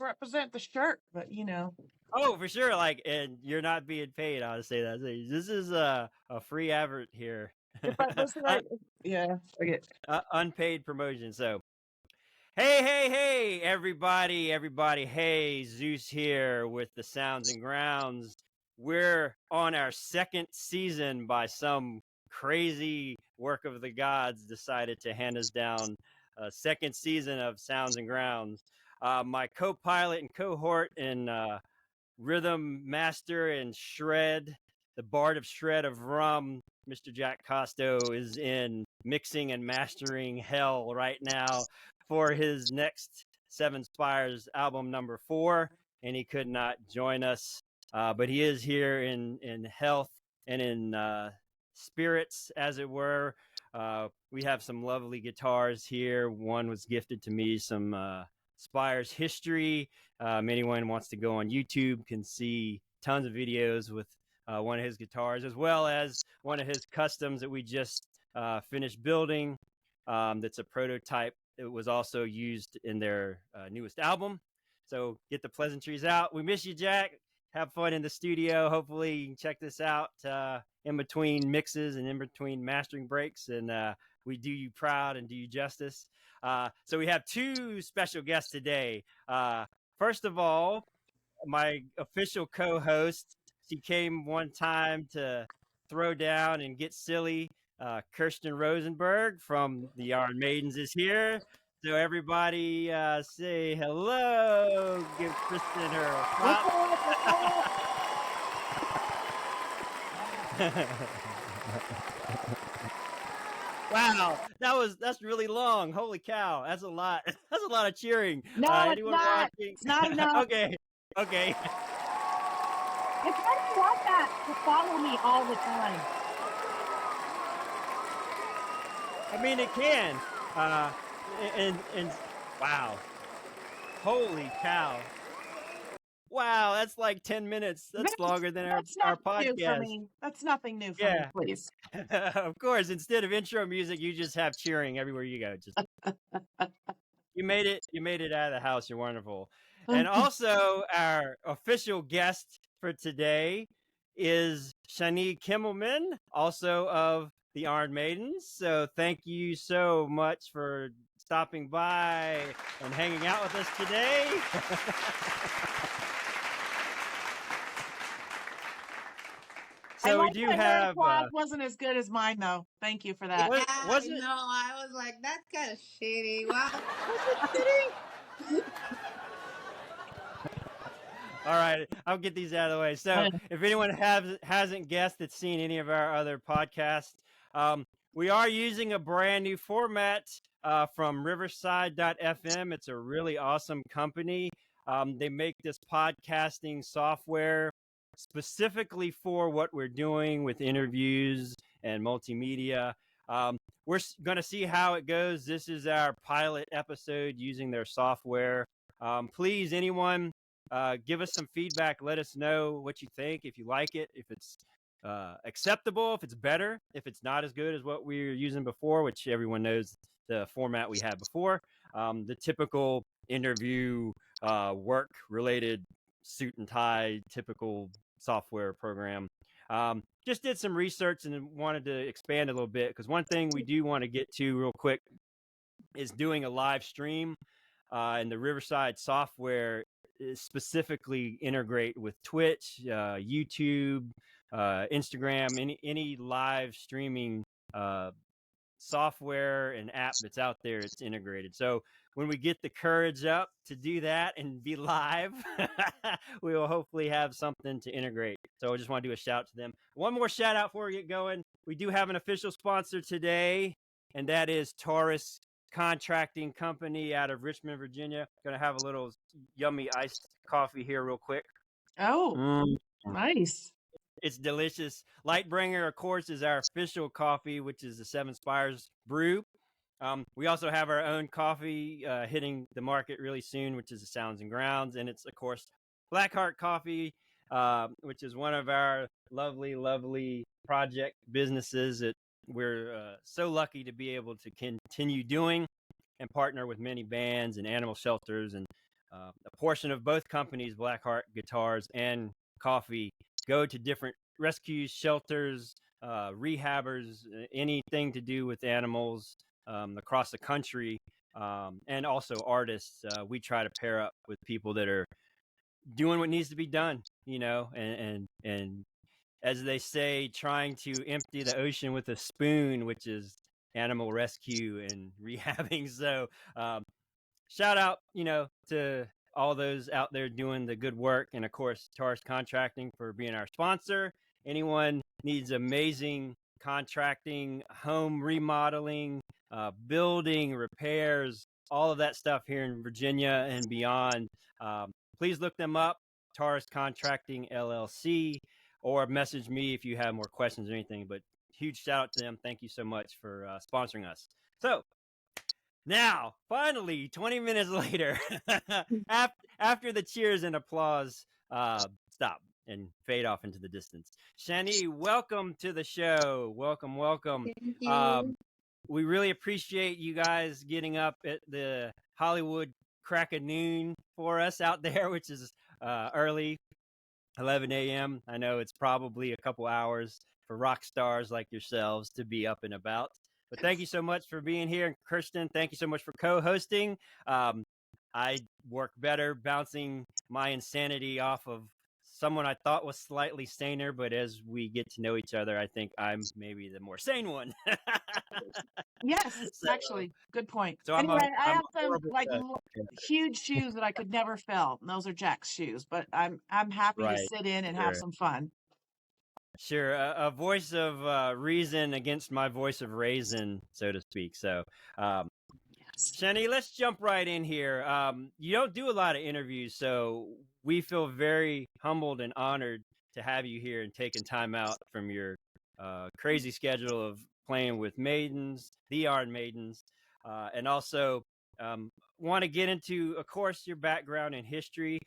represent the shirt, but you know. Oh, for sure. Like, and you're not being paid. I would say that. This is a free advert here. If I listen, yeah, forget. Unpaid promotion. So, hey, everybody. Hey, Zeus here with the Sounds and Grounds. We're on our second season by some crazy work of the gods decided to hand us down a second season of Sounds and Grounds. My co-pilot and cohort and rhythm master and shred, the bard of shred of rum, Mr. Jack Costo, is in mixing and mastering hell right now for his next Seven Spires album number 4, and he could not join us, but he is here in health and in spirits, as it were. We have some lovely guitars here. One was gifted to me, some Spires history. Anyone wants to go on YouTube can see tons of videos with one of his guitars, as well as one of his customs that we just finished building. That's a prototype. It was also used in their newest album. So get the pleasantries out. We miss you, Jack. Have fun in the studio. Hopefully you can check this out in between mixes and in between mastering breaks. And we do you proud and do you justice. So we have 2 special guests today. First of all, my official co-host, she came one time to throw down and get silly. Kirsten Rosenberg from the Iron Maidens is here. So everybody say hello. Give Kristen her a clap. Wow, that's really long. Holy cow, that's a lot. That's a lot of cheering. No, it's not. It's not enough. Okay. It's hard to want that to follow me all the time. I mean, it can. And wow, holy cow. Wow, that's like 10 minutes. That's longer than our podcast. New for me. That's nothing new for me, please. Of course, instead of intro music, you just have cheering everywhere you go. Just you made it out of the house. You're wonderful. And also, our official guest for today is Shani Kimelman, also of the Iron Maidens. So thank you so much for stopping by and hanging out with us today. So we do have. Wasn't as good as mine though. Thank you for that. Wasn't it? No, I was like, that's kind of shitty. Wow. All right, I'll get these out of the way. So if anyone hasn't guessed that's seen any of our other podcasts, we are using a brand new format from Riverside.fm. It's a really awesome company. They make this podcasting software specifically for what we're doing with interviews and multimedia. We're going to see how it goes. This is our pilot episode using their software. Please, anyone, give us some feedback. Let us know what you think, if you like it, if it's acceptable, if it's better, if it's not as good as what we were using before, which everyone knows the format we had before. The typical interview, work-related suit and tie, typical software program. Just did some research and wanted to expand a little bit, because one thing we do want to get to real quick is doing a live stream, and the Riverside software is specifically integrate with Twitch, YouTube, Instagram, any live streaming software and app that's out there. It's integrated. So when we get the courage up to do that and be live, we will hopefully have something to integrate. So I just want to do a shout out to them. One more shout out before we get going. We do have an official sponsor today, and that is Taurus Contracting Company out of Richmond, Virginia. Going to have a little yummy iced coffee here real quick. Oh, nice. It's delicious. Lightbringer, of course, is our official coffee, which is the Seven Spires brew. We also have our own coffee hitting the market really soon, which is the Sounds and Grounds. And it's, of course, Blackheart Coffee, which is one of our lovely, lovely project businesses that we're so lucky to be able to continue doing and partner with many bands and animal shelters and a portion of both companies, Blackheart Guitars and Coffee, go to different rescues, shelters, rehabbers, anything to do with animals across the country, and also artists. We try to pair up with people that are doing what needs to be done, and as they say, trying to empty the ocean with a spoon, which is animal rescue and rehabbing. So shout out, to all those out there doing the good work. And of course, Taurus Contracting for being our sponsor. Anyone needs amazing contracting, home remodeling, building, repairs, all of that stuff here in Virginia and beyond. Please look them up, Taurus Contracting LLC, or message me if you have more questions or anything. But huge shout out to them. Thank you so much for sponsoring us. So now, finally, 20 minutes later, after the cheers and applause stop and fade off into the distance, Shani, welcome to the show. Welcome. Thank you. We really appreciate you guys getting up at the Hollywood crack of noon for us out there, which is early, 11 a.m. I know it's probably a couple hours for rock stars like yourselves to be up and about. But thank you so much for being here. And Kirsten, thank you so much for co-hosting. I work better bouncing my insanity off of someone I thought was slightly saner, but as we get to know each other, I think I'm maybe the more sane one. Yes, actually, good point. So anyway, I have some horrible, huge shoes that I could never fill. And those are Jack's shoes, but I'm happy to sit in and have some fun. Sure, a voice of reason against my voice of raisin, so to speak. So, Shani, let's jump right in here. You don't do a lot of interviews, so we feel very humbled and honored to have you here and taking time out from your crazy schedule of playing with Maidens, the Iron Maidens, and also want to get into, of course, your background and history.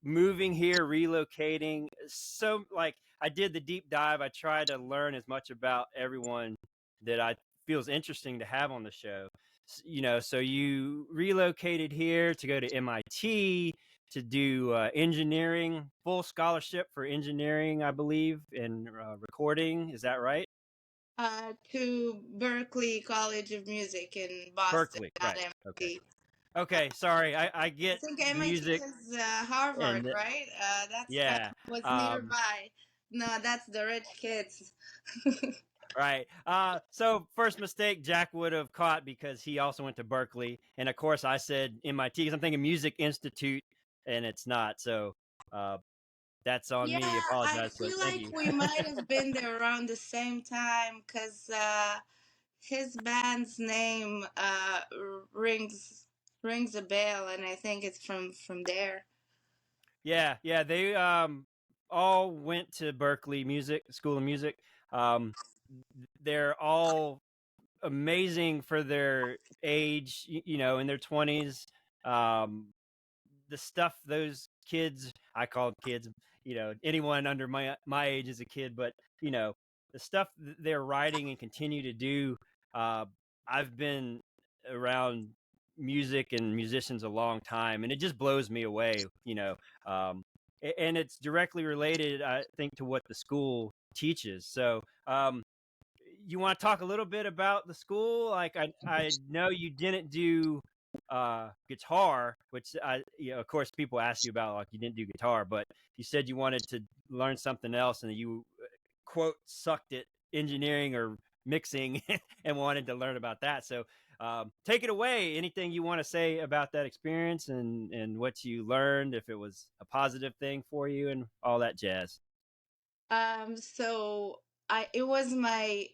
Moving here, relocating. So I did the deep dive. I tried to learn as much about everyone that I feel is interesting to have on the show. So you relocated here to go to MIT to do engineering, full scholarship for engineering, I believe, and recording. Is that right? To Berklee College of Music in Boston. Berklee, right? Okay, sorry. I get I think MIT music is Harvard, right? That's kind of what's nearby. No, that's the rich kids. Right. So first mistake Jack would have caught because he also went to Berklee, and of course I said MIT because I'm thinking Music Institute, and it's not. So that's on me. Apologize. I feel like we might have been there around the same time because his band's name rings a bell, and I think it's from there. Yeah. They all went to Berklee School of Music. They're all amazing for their age, in their 20s. The stuff those kids, I call them kids, anyone under my age is a kid, but the stuff they're writing and continue to do. I've been around music and musicians a long time, and it just blows me away, and it's directly related, I think, to what the school teaches. So you want to talk a little bit about the school? I know you didn't do guitar, which of course people ask you about, you didn't do guitar, but you said you wanted to learn something else, and you quote sucked at engineering or mixing and wanted to learn about that. So take it away. Anything you want to say about that experience and what you learned, if it was a positive thing for you and all that jazz. So it was my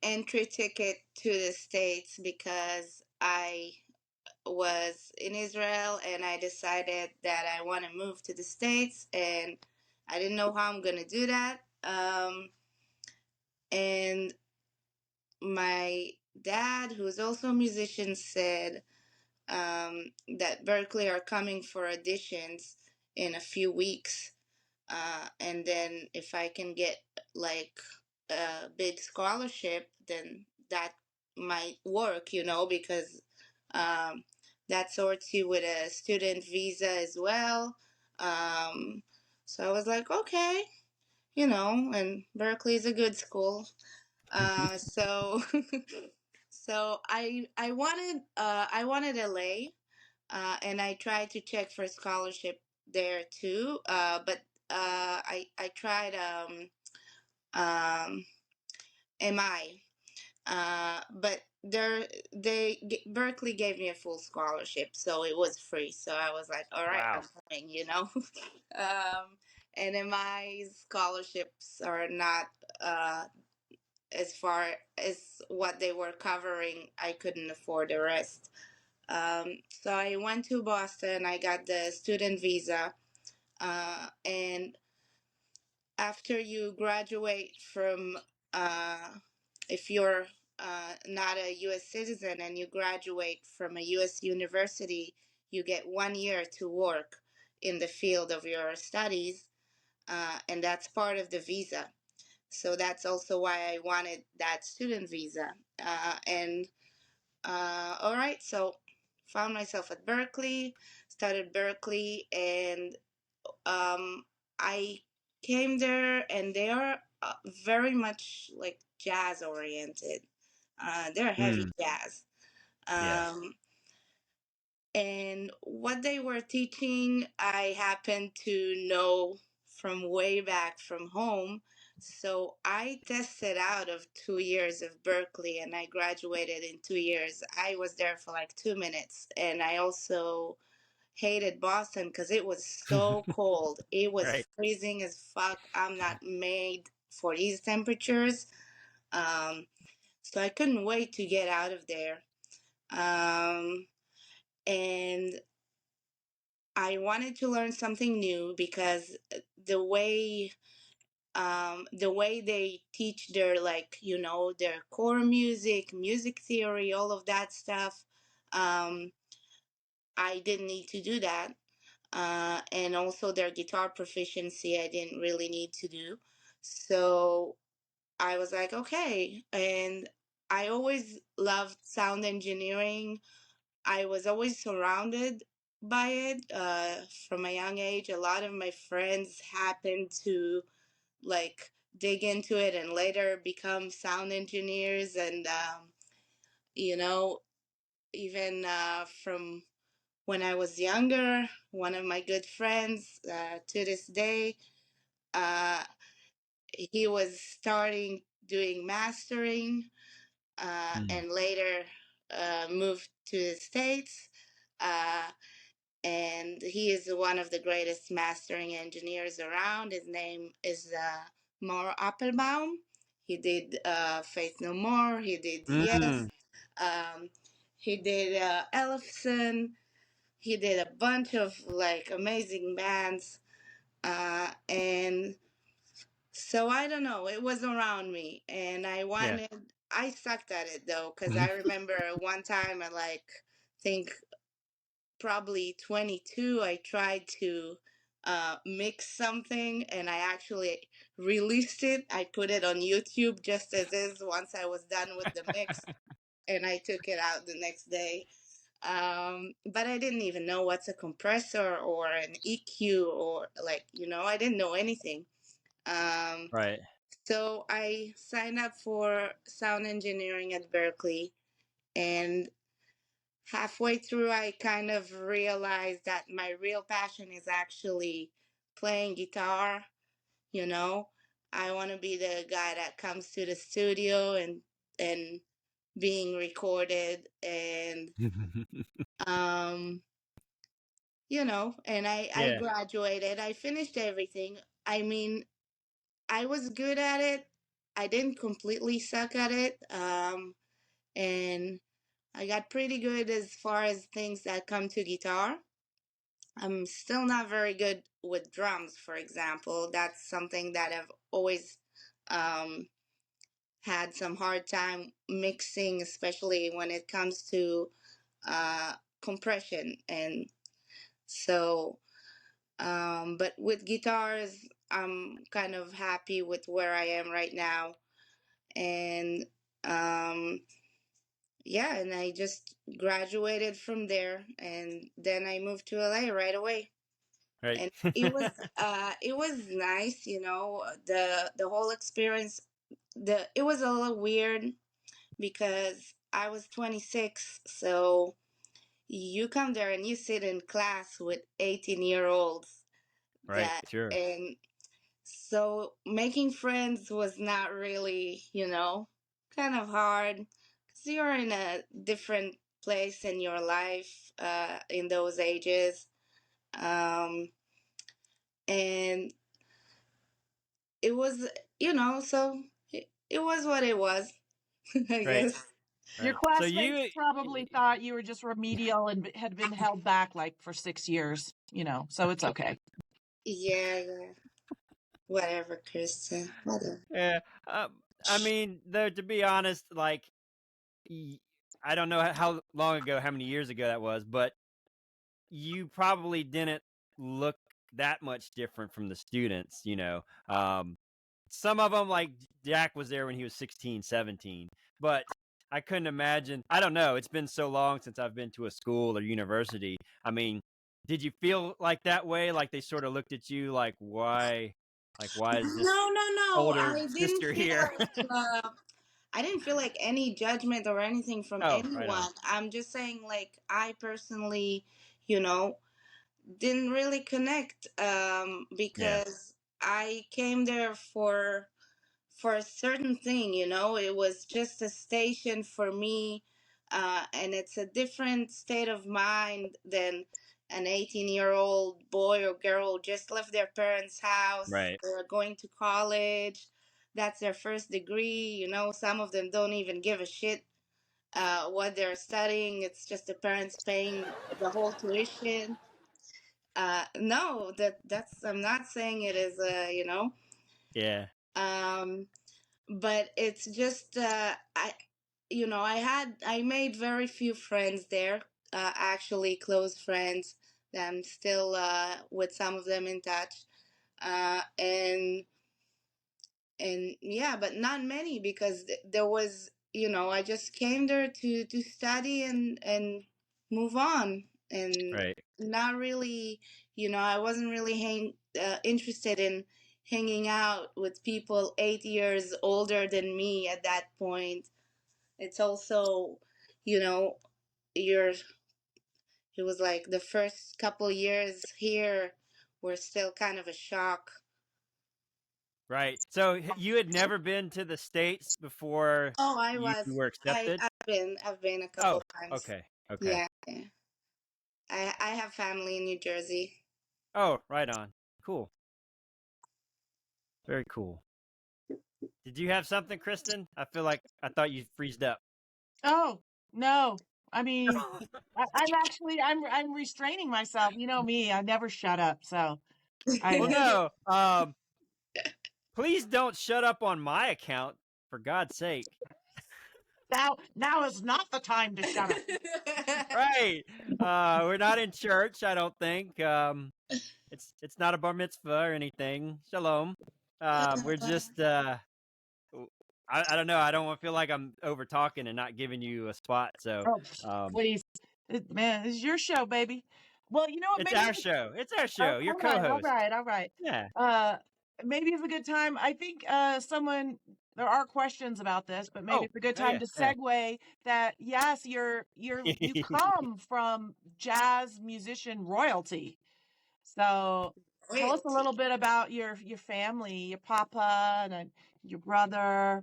entry ticket to the States because I was in Israel and I decided that I want to move to the States, and I didn't know how I'm gonna do that. And my dad, who's also a musician, said that Berklee are coming for auditions in a few weeks. And then if I can get a big scholarship, then that might work, because That sorts you with a student visa as well. So I was like, okay, and Berklee is a good school. So so I wanted LA, and I tried to check for scholarship there too. But I tried MI. But Berkeley gave me a full scholarship, so it was free. So I was like, all right, I'm Wow. coming. And MI scholarships are not as far as what they were covering. I couldn't afford the rest. So I went to Boston. I got the student visa, and after you graduate from, if you're not a U.S. citizen and you graduate from a U.S. university, you get 1 year to work in the field of your studies, and that's part of the visa. So that's also why I wanted that student visa. And all right, so found myself at Berklee, started Berklee, and I came there, and they are very much like jazz oriented. They're heavy jazz. Yeah. And what they were teaching, I happened to know from way back from home. So I tested out of 2 years of Berklee, and I graduated in 2 years. I was there for like 2 minutes. And I also hated Boston because it was so cold. It was Right. freezing as fuck. I'm not made for these temperatures. So I couldn't wait to get out of there. And I wanted to learn something new because the way they teach their, like, their core music theory, all of that stuff, I didn't need to do that. And also their guitar proficiency, I didn't really need to do. So I was like, okay. And I always loved sound engineering. I was always surrounded by it from a young age. A lot of my friends happened to like dig into it and later become sound engineers. And, you know, even from when I was younger, one of my good friends to this day, uh, he was starting doing mastering and later moved to the States. Uh, and he is one of the greatest mastering engineers around. His name is Mauro Appelbaum. He did Faith No More. He did Yes. He did Ellefson. He did a bunch of like amazing bands. And so I don't know. It was around me, and Yeah. I sucked at it though, because I remember one time at like think probably 22, I tried to mix something, and I actually released it. I put it on YouTube just as is once I was done with the mix, and I took it out the next day. But I didn't even know what's a compressor or an EQ or like, I didn't know anything. Right. So I signed up for sound engineering at Berklee, and halfway through, I kind of realized that my real passion is actually playing guitar. You know, I want to be the guy that comes to the studio and being recorded, and um, and I Yeah. graduated. I finished everything. I mean, I was good at it. I didn't completely suck at it. And I got pretty good as far as things that come to guitar. I'm still not very good with drums, for example. That's something that I've always um, had some hard time mixing, especially when it comes to compression. And so, but with guitars, I'm kind of happy with where I am right now. And yeah, and I just graduated from there, and then I moved to LA right away. Right. And it was nice, you know, the whole experience. It was a little weird because I was 26, so you come there and you sit in class with 18-year-olds Right. that, Sure. and so making friends was not really, you know, kind of hard because you're in a different place in your life in those ages. Um, and it was, you know, so it was what it was, I Right. guess. Your Right. So classmates probably thought you were just remedial and had been held back like for 6 years, you know, so it's okay. Yeah, whatever, Kirsten. Whatever. Yeah. I mean, though, to be honest, like, I don't know how long ago, how many years ago that was, but you probably didn't look that much different from the students, you know. Some of them, like Jack was there when he was 16, 17, but I couldn't imagine. I don't know. It's been so long since I've been to a school or university. I mean, did you feel like that way? Like they sort of looked at you like, why? Like, why is this No. older sister here? I didn't feel like any judgment or anything from Oh, right on. anyone. I'm just saying, like, I personally, you know, didn't really connect Yeah. because I came there for a certain thing, you know. It was just a station for me, and it's a different state of mind than an 18-year-old boy or girl who just left their parents' house. Right. They're going to college. That's their first degree, you know. Some of them don't even give a shit what they're studying. It's just the parents paying the whole tuition. No, that's I'm not saying it is, you know. Yeah. Um, but it's just I made very few friends there, actually close friends that I'm still with some of them in touch, and yeah, but not many because there was, you know, I just came there to study and move on, and Right. not really, you know, I wasn't really interested in hanging out with people 8 years older than me at that point. It's also, you know, you're it was like the first couple years here were still kind of a shock. Right. So you had never been to the States before Oh, you were accepted? I've been a couple Oh, of times. okay. Okay. Yeah, yeah. I have family in New Jersey. Oh, right on. Cool. Very cool. Did you have something, Kristen? I feel like I thought you freezed up. Oh, no. I mean, I'm restraining myself. You know me, I never shut up. So Well, I no. Please don't shut up on my account, for God's sake. now is not the time to shut up. Right. We're not in church, I don't think. It's not a bar mitzvah or anything. Shalom. We're just I don't know. I don't want to feel like I'm over talking and not giving you a spot. So Oh, please, man, it's your show, baby. Well, you know what? it's Maybe our show. It's our show. You're all right, all co-host. right, all right. Yeah. Maybe it's a good time. I think there are questions about this, but maybe it's a good time yeah. to segue that yes, you come from jazz musician royalty. So tell us a little bit about your family, your papa and your brother.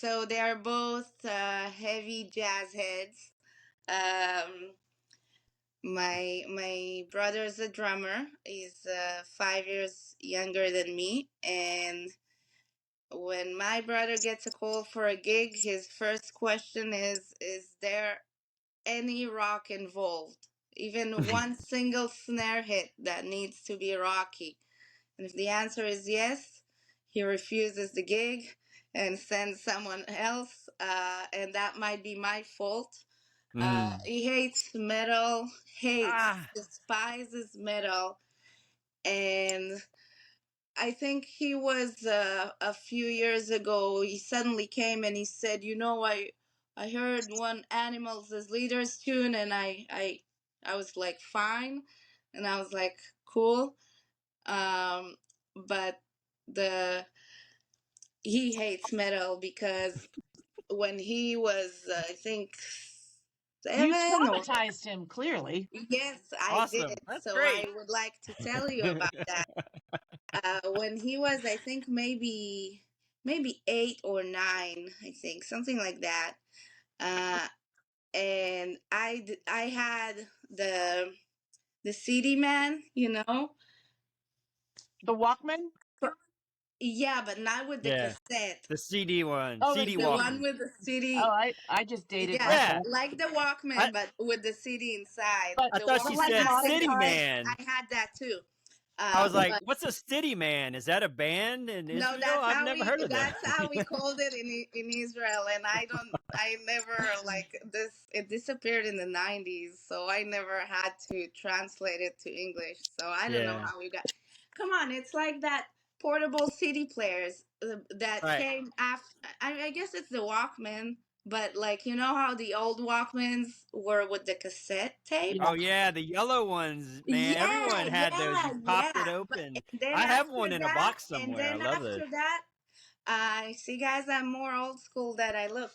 So they are both heavy jazz heads. Um, my brother's a drummer. He's 5 years younger than me, and when my brother gets a call for a gig, his first question is there any rock involved? Even one single snare hit that needs to be rocky. And if the answer is yes, he refuses the gig and sends someone else, and that might be my fault. He hates metal, despises metal, and I think he was a few years ago. He suddenly came and he said, "You know, I heard one Animals as Leaders tune, and I was like fine, and I was like cool. But the he hates metal because when he was I think You 7 or traumatized him, clearly. yes, I Awesome. did. That's So great. I would like to tell you about that. When he was, I think maybe 8 or 9, I think something like that. Uh, and I had the CityMan, The Walkman? yeah, but not with the Yeah. cassette. The CD one. Oh, CD The one Walkman. with the Oh, CD. I just dated Yeah, Yeah. myself. like the I, Walkman, but with the CD inside. But I The thought one she but that like said has the City Spotify. cassette, Man. I had that too. I was like, But what's a City Man? Is that a band in no, Israel? I've never heard of that. that's how we called it in Israel, and I never like this. It disappeared in the 90s, so I never had to translate it to English. So I don't know Yeah. how we got. Come on, it's like that portable CD players that Right. came after. I guess it's the Walkman, but like you know how the old Walkmans were with the cassette tape. Oh yeah, the yellow ones, man. Everyone Yeah, had those. You popped it yeah. But open. and then I have after one in a that, box somewhere. I love those. I see, guys. I'm more old school than I look.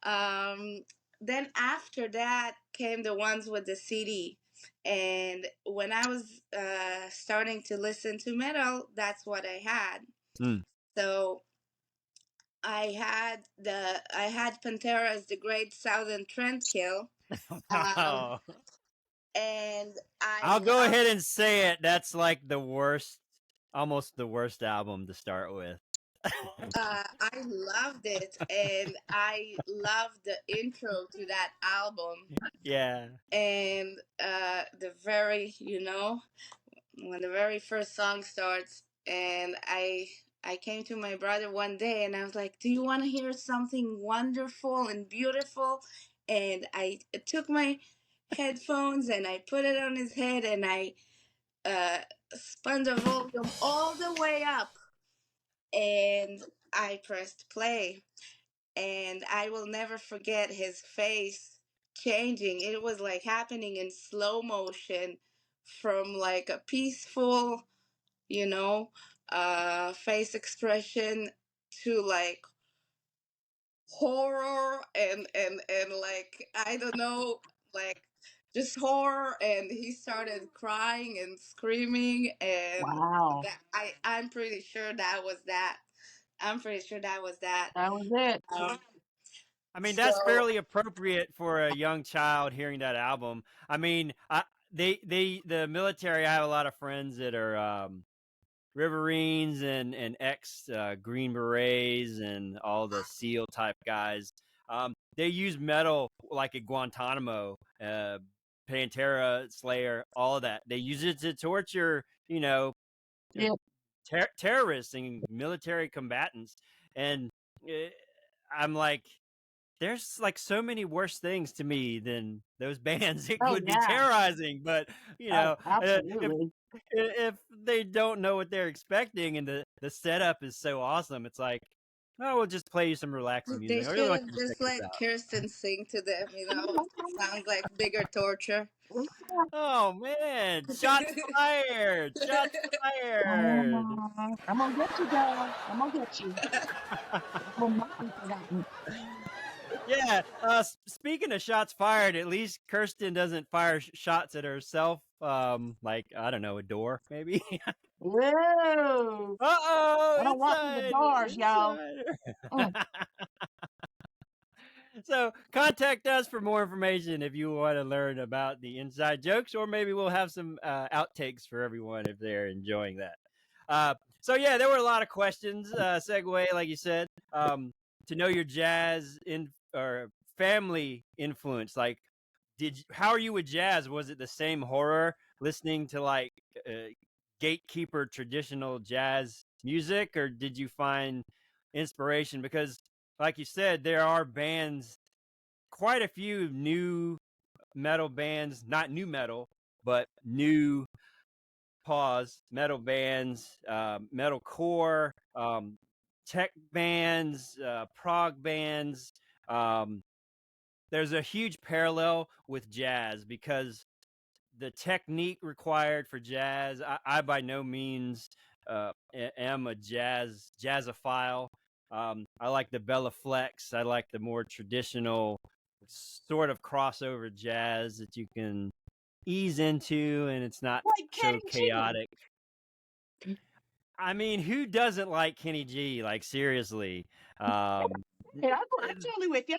Um, then after that came the ones with the CD, and when I was starting to listen to metal, that's what I had. Mm. So I had Pantera's "The Great Southern Trendkill," um, Wow. and I I'll go love ahead and say it. That's like the worst, almost the worst album to start with. I loved it, and I loved the intro to that album. Yeah. And the very, when the very first song starts, and I came to my brother one day, and I was like, "Do you want to hear something wonderful and beautiful?" And I took my headphones and I put it on his head, and I uh, spun the volume all the way up, and I pressed play, and I will never forget his face changing. It was like happening in slow motion from like a peaceful, you know, face expression to like horror and like I don't know, like just horror, and he started crying and screaming, and Wow. I'm pretty sure that was that. I'm pretty sure that was that. That was it. Um, I mean, that's so fairly appropriate for a young child hearing that album. I mean, the military. I have a lot of friends that are Riverines and ex Green Berets and all the SEAL type guys. They use metal like at Guantanamo, Pantera, Slayer, all of that. They use it to torture, Yeah. terrorists and military combatants. And uh, I'm like, there's like so many worse things to me than those bands. It Oh would be yeah. terrorizing, but Absolutely. if they don't know what they're expecting and the setup is so awesome, it's like, oh, we'll just play you some relaxing they music. I really should want have you to check just this let out. Kirsten sing to them. Sounds like bigger torture. Oh man, shots fired! Shots fired! I'm gonna get you, girl. I'm gonna get you. Will not be forgotten. Yeah. Speaking of shots fired, at least Kirsten doesn't fire shots at herself. Like I don't know, a door maybe. Whoa. Uh-oh, I don't walk through the doors, y'all. Mm. insider. So contact us for more information if you want to learn about the inside jokes, or maybe we'll have some outtakes for everyone if they're enjoying that. So yeah, there were a lot of questions. Segue, like you said, to know your jazz in or family influence. Like, how are you with jazz? Was it the same horror listening to like gatekeeper traditional jazz music, or did you find inspiration? Because like you said, there are bands, quite a few new metal bands, not new metal, but new metal bands, metal core, tech bands, prog bands, um, there's a huge parallel with jazz because the technique required for jazz. I by no means am a jazz-ophile. I like the Bella Flex. I like the more traditional sort of crossover jazz that you can ease into, and it's not Like so Kenny G. chaotic. I mean, who doesn't like Kenny G? Like seriously. Yeah, I'm totally with you.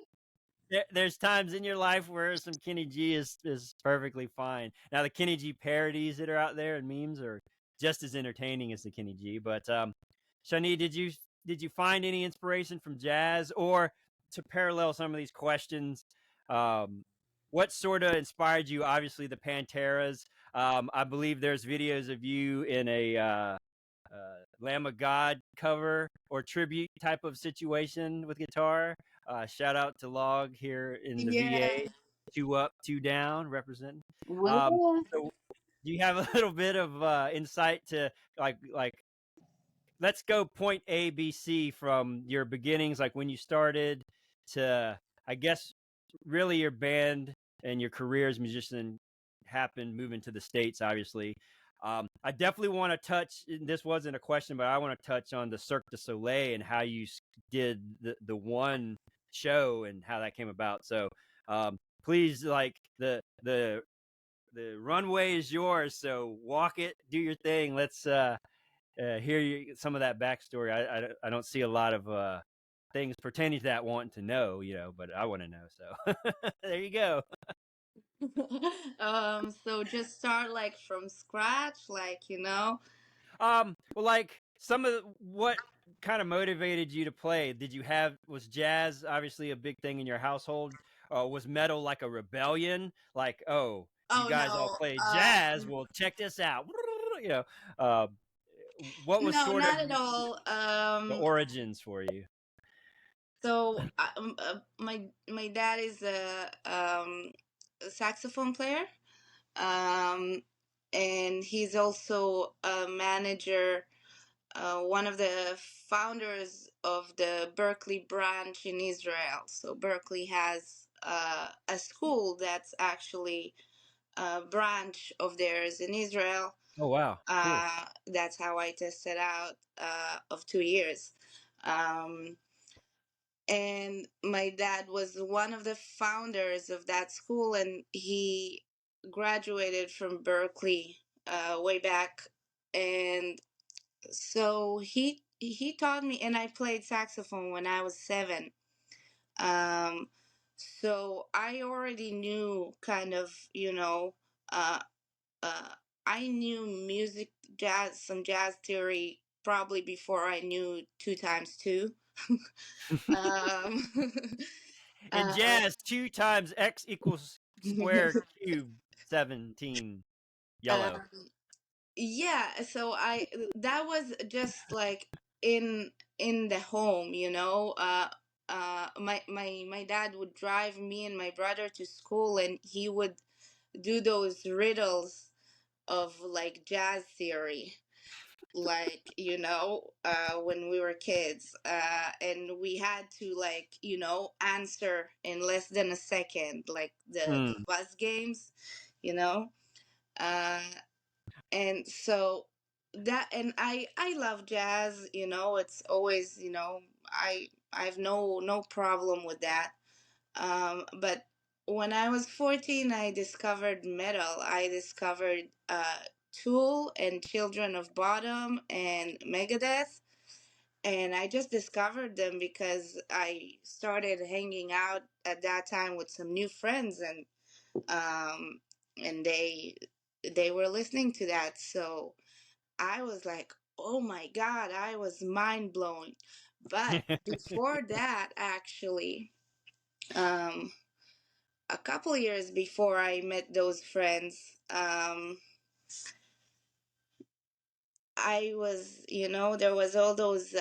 There's times in your life where some Kenny G is perfectly fine. Now the Kenny G parodies that are out there and memes are just as entertaining as the Kenny G. But Shani, did you find any inspiration from jazz, or to parallel some of these questions? What sort of inspired you? Obviously, the Panteras. I believe there's videos of you in a Lamb of God cover or tribute type of situation with guitar. Shout out to Log here in the Yeah. VA. 2 up, 2 down, representing. Well, So do you have a little bit of insight to like let's go point A, B, C from your beginnings, like when you started to, I guess, really your band and your career as a musician happened moving to the States, obviously. I definitely want to touch, this wasn't a question, but I want to touch on the Cirque du Soleil and how you did the one show and how that came about. So please, like, the runway is yours. So walk it, do your thing. Let's hear some of that backstory. I don't see a lot of things pertaining to that wanting to know, but I want to know. So there you go. so just start like from scratch, Well, like some of what kind of motivated you to play? Was jazz obviously a big thing in your household? Was metal like a rebellion? Like, oh, you Oh guys all no, play jazz? Well, check this out. You know, uh, what was no, sort of not at all. the origins for you? So my dad is a saxophone player, and he's also a manager, one of the founders of the Berklee branch in Israel. So Berklee has a school that's actually a branch of theirs in Israel. Oh wow, cool. That's how I tested out of 2 years. Um, and my dad was one of the founders of that school, and he graduated from Berklee way back. And so he taught me, and I played saxophone when I was 7. um so I already knew kind of, uh uh I knew music, some jazz theory probably before I knew 2 times 2. um In uh, jazz, 2 times x equals square cube 17 yellow. um, yeah, so I that was just like in the home, my dad would drive me and my brother to school, and he would do those riddles of like jazz theory, like, when we were kids, and we had to, like, answer in less than a second, like the Mm. buzz games, you know uh and so that, and I love jazz, it's always, I've no problem with that. But when I was 14, I discovered metal. I discovered Tool and Children of Bottom and Megadeth, and I just discovered them because I started hanging out at that time with some new friends, um and they were listening to that. So I was like, oh my God, I was mind blown. But before that, actually, um, a couple years before I met those friends, I was, there was all those,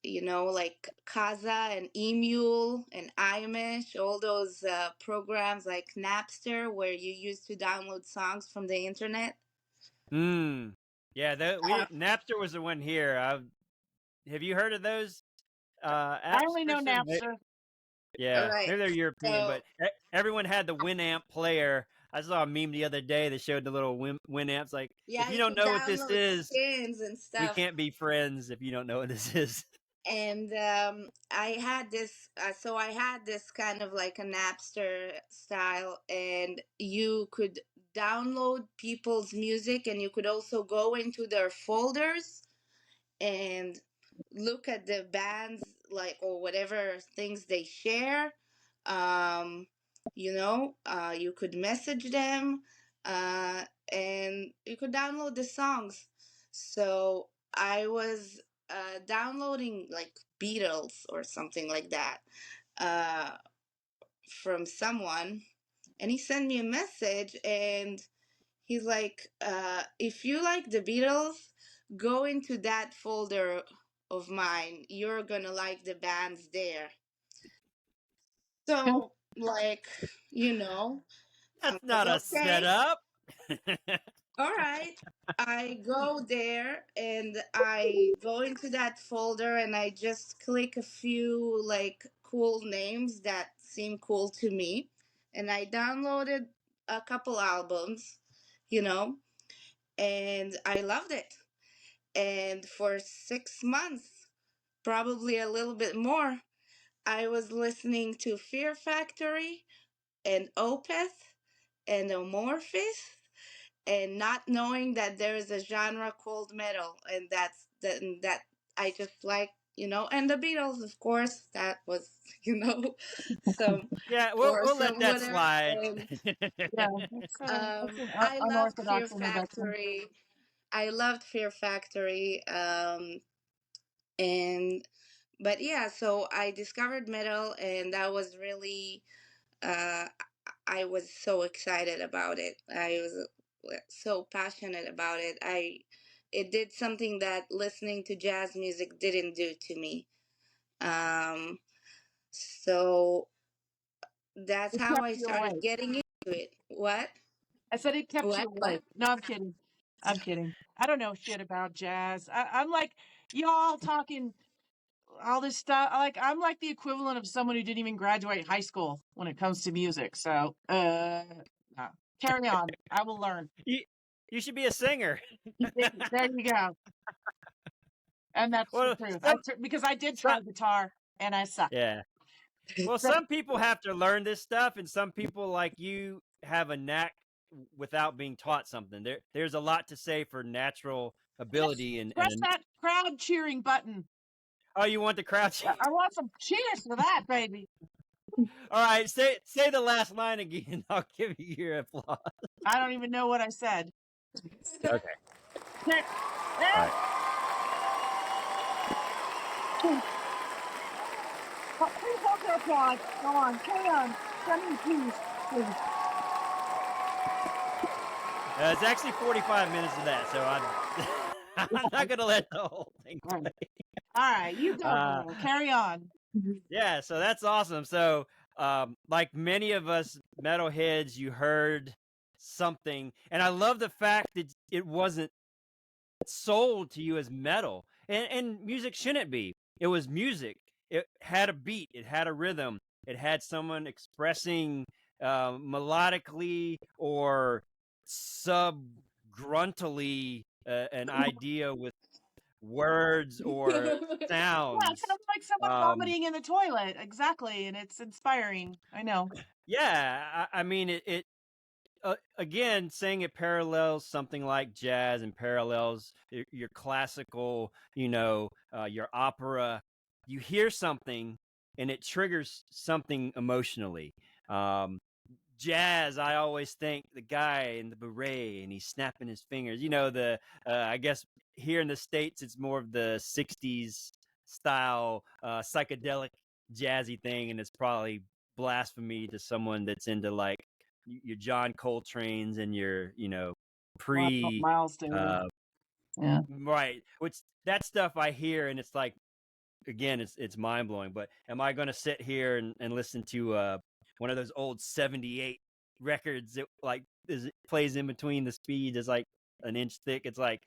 like Kaza and Emule and iMesh, all those programs like Napster where you used to download songs from the internet. Mm. Yeah, Napster was the one here. Have you heard of those I apps, only know Kirsten? Napster. Yeah, Right. maybe they're European, So but everyone had the Winamp player. I saw a meme the other day that showed the little Winamps. Like, if yeah, you you don't could know what this download is, skins and we stuff. can't be friends if you don't know what this is. And I had this, so I had this kind of like a Napster style, and you could download people's music, and you could also go into their folders and look at the bands, like, or whatever things they share. um you could message them, uh and you could download the songs. So I was downloading like Beatles or something like that, uh from someone, and he sent me a message, and he's like, if you like the Beatles, go into that folder of mine. You're gonna like the bands there. So, like, I'm That's like, not a okay, setup. all right. I go there and I go into that folder and I just click a few like cool names that seem cool to me. And I downloaded a couple albums, you know, and I loved it. And for 6 months, probably a little bit more, I was listening to Fear Factory and Opeth and Amorphis, and not knowing that there is a genre called metal, and that I just like, and the Beatles, of course, that was, some Yeah, or we'll let some that whatever. slide. And Yeah, that's an I loved Fear unorthodox introduction. Factory. I loved Fear Factory. And but yeah, so I discovered metal, and that was really, uh I was so excited about it. I was so passionate about it. It did something that listening to jazz music didn't do to me. um so that's It how kept I you started awake. getting into it. I said it kept you What? awake. No, I'm kidding. I'm kidding. I don't know shit about jazz. I'm like y'all talking all this stuff. I'm like the equivalent of someone who didn't even graduate high school when it comes to music. So, no. Carry on. I will learn. you, you should be a singer. There you go. And that's the Well, truth. some, Because I did some try guitar and I sucked. yeah. Well, some people have to learn this stuff, and some people like you have a knack without being taught something. There's a lot to say for natural ability Press that crowd cheering button. oh, you want the crowd? I want some cheers for that, baby. All right, say the last line again. I'll give you your applause. I don't even know what I said. Okay. There- All right. Please hold your applause. Go on. Carry on. Shani, please. It's actually 45 minutes of that, so I'm not gonna let the whole thing play. All right, you go, girl. Carry on. Yeah, so that's awesome. So, like many of us metalheads, you heard something, and I love the fact that it wasn't sold to you as metal, and music shouldn't be. It was music. It had a beat. It had a rhythm. It had someone expressing melodically or subgruntally an idea with words or Yeah, it sounds. sounds like someone vomiting in the toilet. Exactly, and it's inspiring. I know. Yeah, I mean it again, saying it parallels something like jazz and parallels your classical, your opera. You hear something and it triggers something emotionally. Um, Jazz, I always think the guy in the beret and he's snapping his fingers. I guess here in the States, it's more of the 60s style psychedelic jazzy thing. And it's probably blasphemy to someone that's into like your John Coltrane's and your, pre, Miles Davis. Yeah. right. Which that stuff I hear and it's like, again, it's mind blowing. But am I going to sit here and listen to one of those old 78 records that like it plays in between the speeds is like an inch thick? It's like,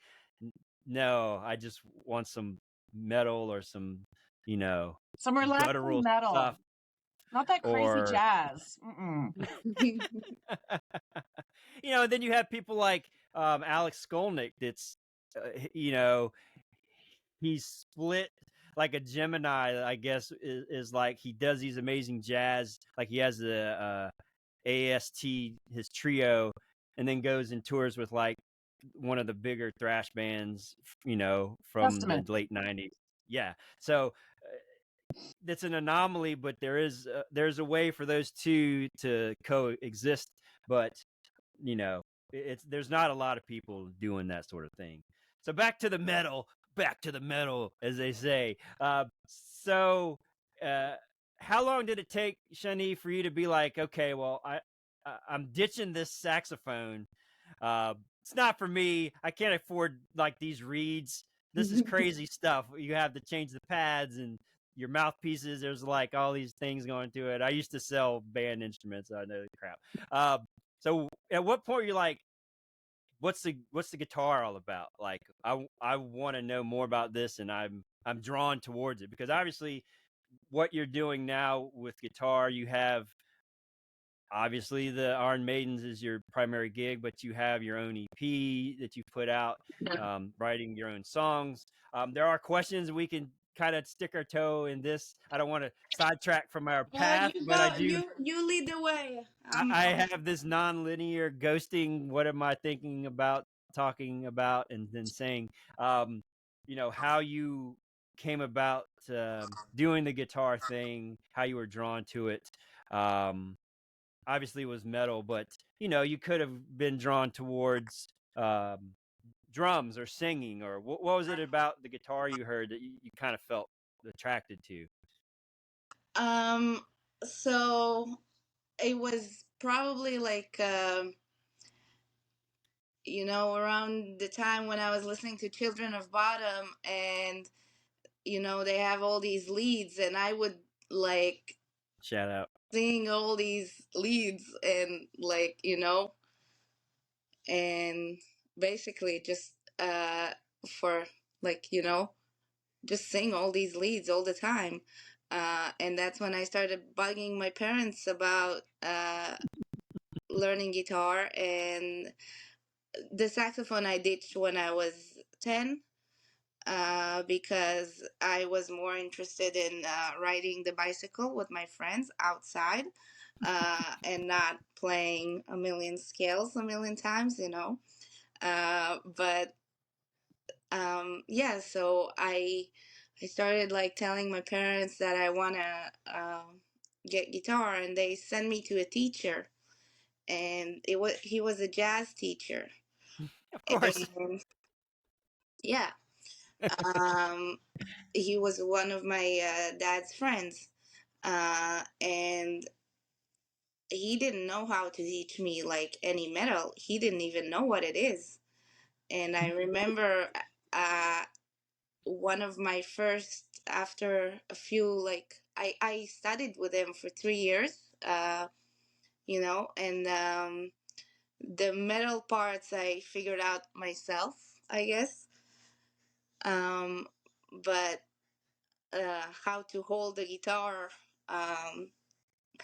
no, I just want some metal or some, Some relaxing guttural metal. stuff. Not that crazy or jazz. Mm-mm. then you have people like Alex Skolnick. That's you know he's split like a Gemini. I guess is like he does these amazing jazz. Like he has the AST, his trio, and then goes and tours with like one of the bigger thrash bands, from the Testament. late '90s. Yeah, so that's an anomaly, but there's a way for those two to coexist. But there's not a lot of people doing that sort of thing. So back to the metal, as they say. So how long did it take, Shani, for you to be like, okay, well, I'm ditching this saxophone. It's not for me. I can't afford like these reeds. This is crazy stuff. You have to change the pads and your mouthpieces. There's like all these things going to it. I used to sell band instruments. So I know the crap. So at what point you're like, what's the guitar all about? Like I want to know more about this, and I'm drawn towards it because obviously what you're doing now with guitar, you have obviously the Iron Maidens is your primary gig, but you have your own EP that you've put out, writing your own songs. There are questions we can kind of stick our toe in this. I don't want to sidetrack from our path, You but I go. do. You lead the way. I have this non-linear ghosting. What am I thinking about, talking about, and then saying, how you came about doing the guitar thing, how you were drawn to it. Obviously, it was metal, but you could have been drawn towards drums or singing, or what was it about the guitar you heard that you kind of felt attracted to? So it was probably like around the time when I was listening to Children of Bottom, and they have all these leads, and I would like Shout out. sing all these leads, and and basically just for like just sing all these leads all the time. And that's when I started bugging my parents about learning guitar. And the saxophone I ditched when I was 10 because I was more interested in riding the bicycle with my friends outside and not playing a million scales a million times, but yeah, so I started like telling my parents that I want to get guitar, and they sent me to a teacher, and he was a jazz teacher. Of course. And yeah, um, he was one of my dad's friends, and he didn't know how to teach me like any metal. He didn't even know what it is. And I remember uh, one of my first, after a few, like I studied with him for 3 years, and the metal parts I figured out myself, I guess. But how to hold the guitar,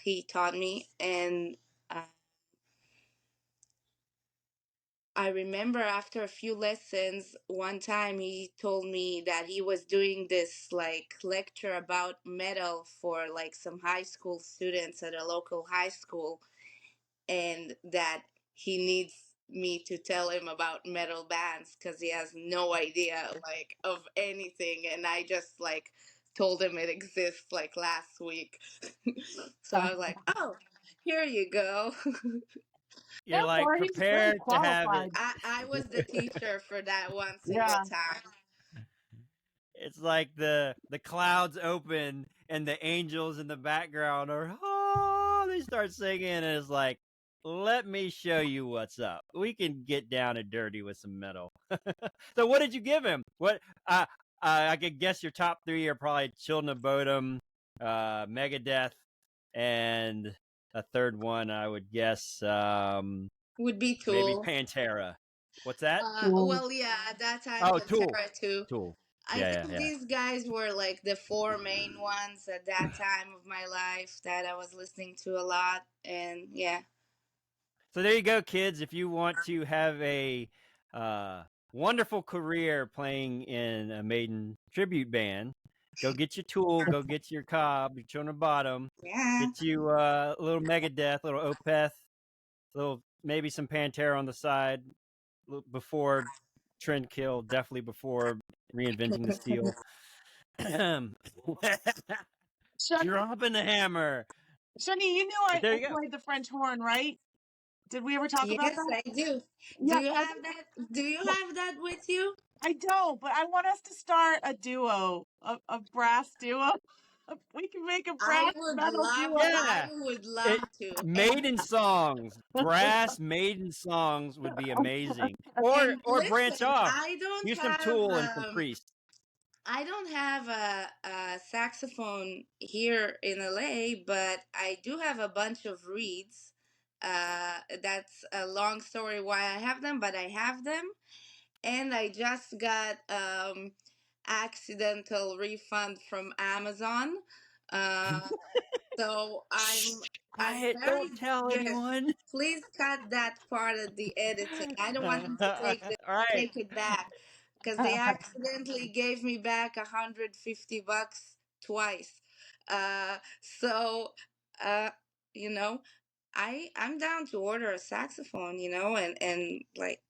he taught me. And uh, I remember after a few lessons, one time he told me that he was doing this like lecture about metal for like some high school students at a local high school, and that he needs me to tell him about metal bands because he has no idea like of anything. And I just like told him it exists like last week. So I was like, oh, here you go. You're like Therefore, he's very prepared to have it. qualified. I was the teacher for that one single Yeah. time. It's like the clouds open and the angels in the background they start singing, and it's like, let me show you what's up. We can get down and dirty with some metal. So what did you give him? What I could guess your top three are probably Children of Bodom, Megadeth, and a third one I would guess Would be maybe Tool. Pantera. What's that? Well, yeah, at that time Oh, Tool. Pantera too. Tool. I Yeah, think yeah. these guys were like the four main ones at that time of my life that I was listening to a lot. And yeah. So there you go, kids. If you want to have a wonderful career playing in a Maiden tribute band, go get your Tool, go get your Cobb, your Children of Bottom, Yeah. get you a little Megadeth, little Opeth, little maybe some Pantera on the side before Trend Kill, definitely before reinventing the steel. Dropping the hammer. Shani, you know But I there you go. played the French horn, right? Did we ever talk about Yes, that? I do. Do Yeah, you have that? Do you have that with you? I don't, but I want us to start a duo, a brass duo. We can make a brass metal duo. Yeah. I would It, love to. Maiden songs, brass Maiden songs would be amazing. And Or branch listen, off. Do some Tool and some Priest. I don't have a saxophone here in LA, but I do have a bunch of reeds. That's a long story why I have them, but I have them. And I just got accidental refund from Amazon. Uh, so I'm Quiet, very, don't tell yes. anyone. Please cut that part of the editing. I don't want them to Right. take it back because they accidentally gave me back $150 twice. So uh, you know, I'm down to order a saxophone, and like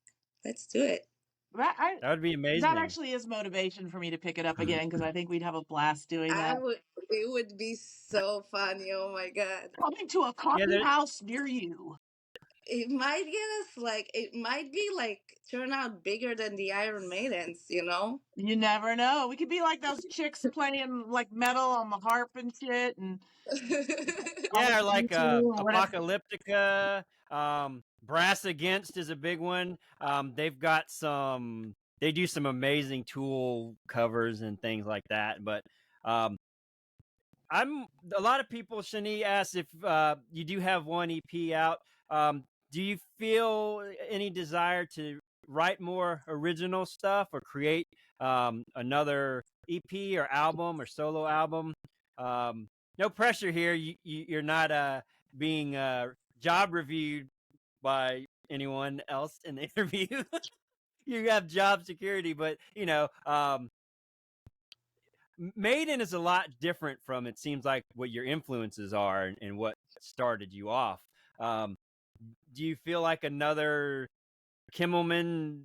let's do it. That That would be that amazing. actually is motivation for me to pick it up again because I think we'd have a blast doing that. It would be so funny. Oh my god. Coming to a coffee house near you. It might get us like it might be like turn out bigger than the Iron Maidens, you know? You never know. We could be like those chicks playing like metal on the harp and shit, and Yeah, or like or whatever. Apocalyptica, Brass Against is a big one. They've got they do some amazing Tool covers and things like that. But a lot of people, Shani asks if you do have one EP out. Do you feel any desire to write more original stuff or create another EP or album or solo album? No pressure here. You're not being job reviewed by anyone else in the interview. You have job security, but Maiden is a lot different from, it seems like, what your influences are and what started you off. Do you feel like another Kimelman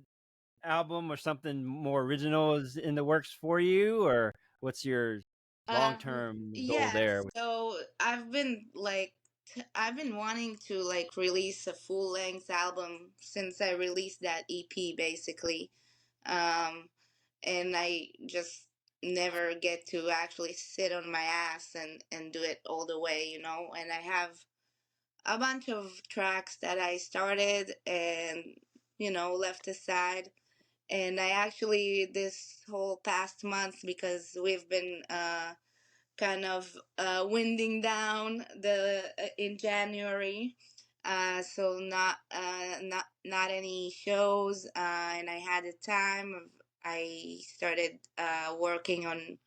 album or something more original is in the works for you, or what's your long-term goal Yeah, there? so I've been wanting to like release a full-length album since I released that EP basically. And I just never get to actually sit on my ass and do it all the way, and I have a bunch of tracks that I started and left aside. And I actually this whole past month, because we've been kind of winding down the in January, so not any shows, and I had the time. I started working on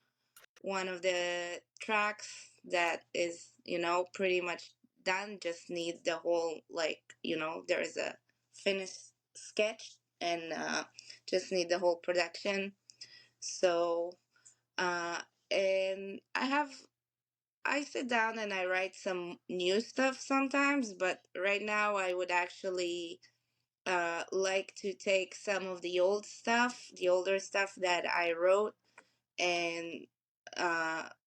one of the tracks that is pretty much done. Just needs the whole there is a finished sketch and just need the whole production. So uh, and I sit down and I write some new stuff sometimes, but right now I would actually like to take some of the older stuff that I wrote, and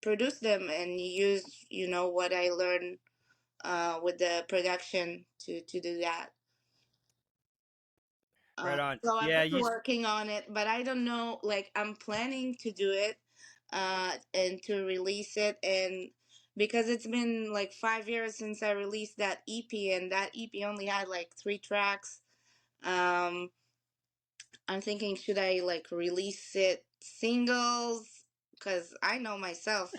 produce them and use what I learned with the production to do that. Right on. So I've Yeah, been working on it, but I don't know. Like I'm planning to do it, and to release it, and because it's been like 5 years since I released that EP, and that EP only had like 3 tracks. Um, I'm thinking, should I like release it singles? Because I know myself,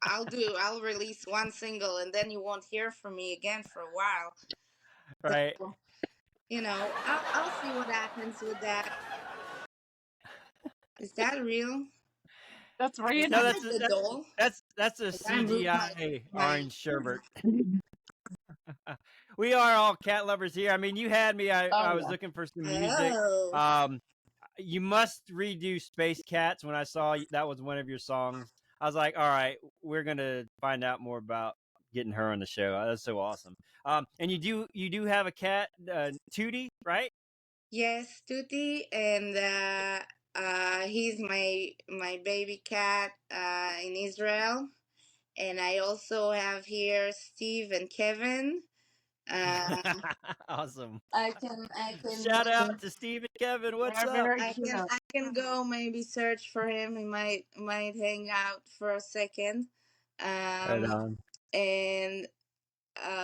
I'll release one single, and then you won't hear from me again for a while. right. So, I'll see what happens with that. Is that real? That's I random. No, like the doll. that's a I moved CGI my orange sherbet. We are all cat lovers here. I mean, you had me. I Oh was yeah. looking for some music. oh You must redo Space Cats. When I saw that was one of your songs, I was like, all right, we're gonna find out more about getting her on the show. That's so awesome. And you do have a cat, Tootie, right? yes, Tutti, and he's my baby cat in Israel, and I also have here Steve and Kevin. Uh, Awesome. I Shout out to Steve and Kevin. What's They're up? very cute. I can go maybe search for him. He might hang out for a second. Right Um, on. and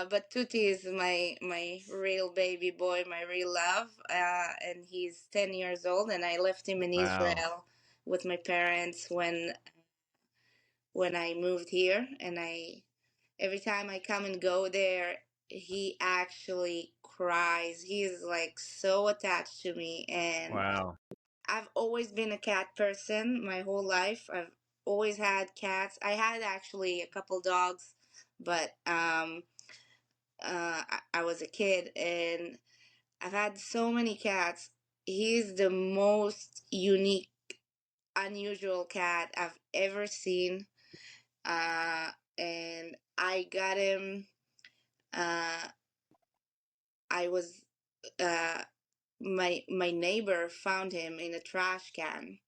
but Tutti is my real baby boy, my real love. And he's 10 years old, and I left him in Wow. Israel with my parents when I moved here, and I every time I come and go there, he actually cries. He's like so attached to me, and Wow. I've always been a cat person my whole life. I've always had cats. I had actually a couple dogs, but I was a kid, and I've had so many cats. He's the most unique, unusual cat I've ever seen. Uh, and I got him. Uh, I was my neighbor found him in a trash can,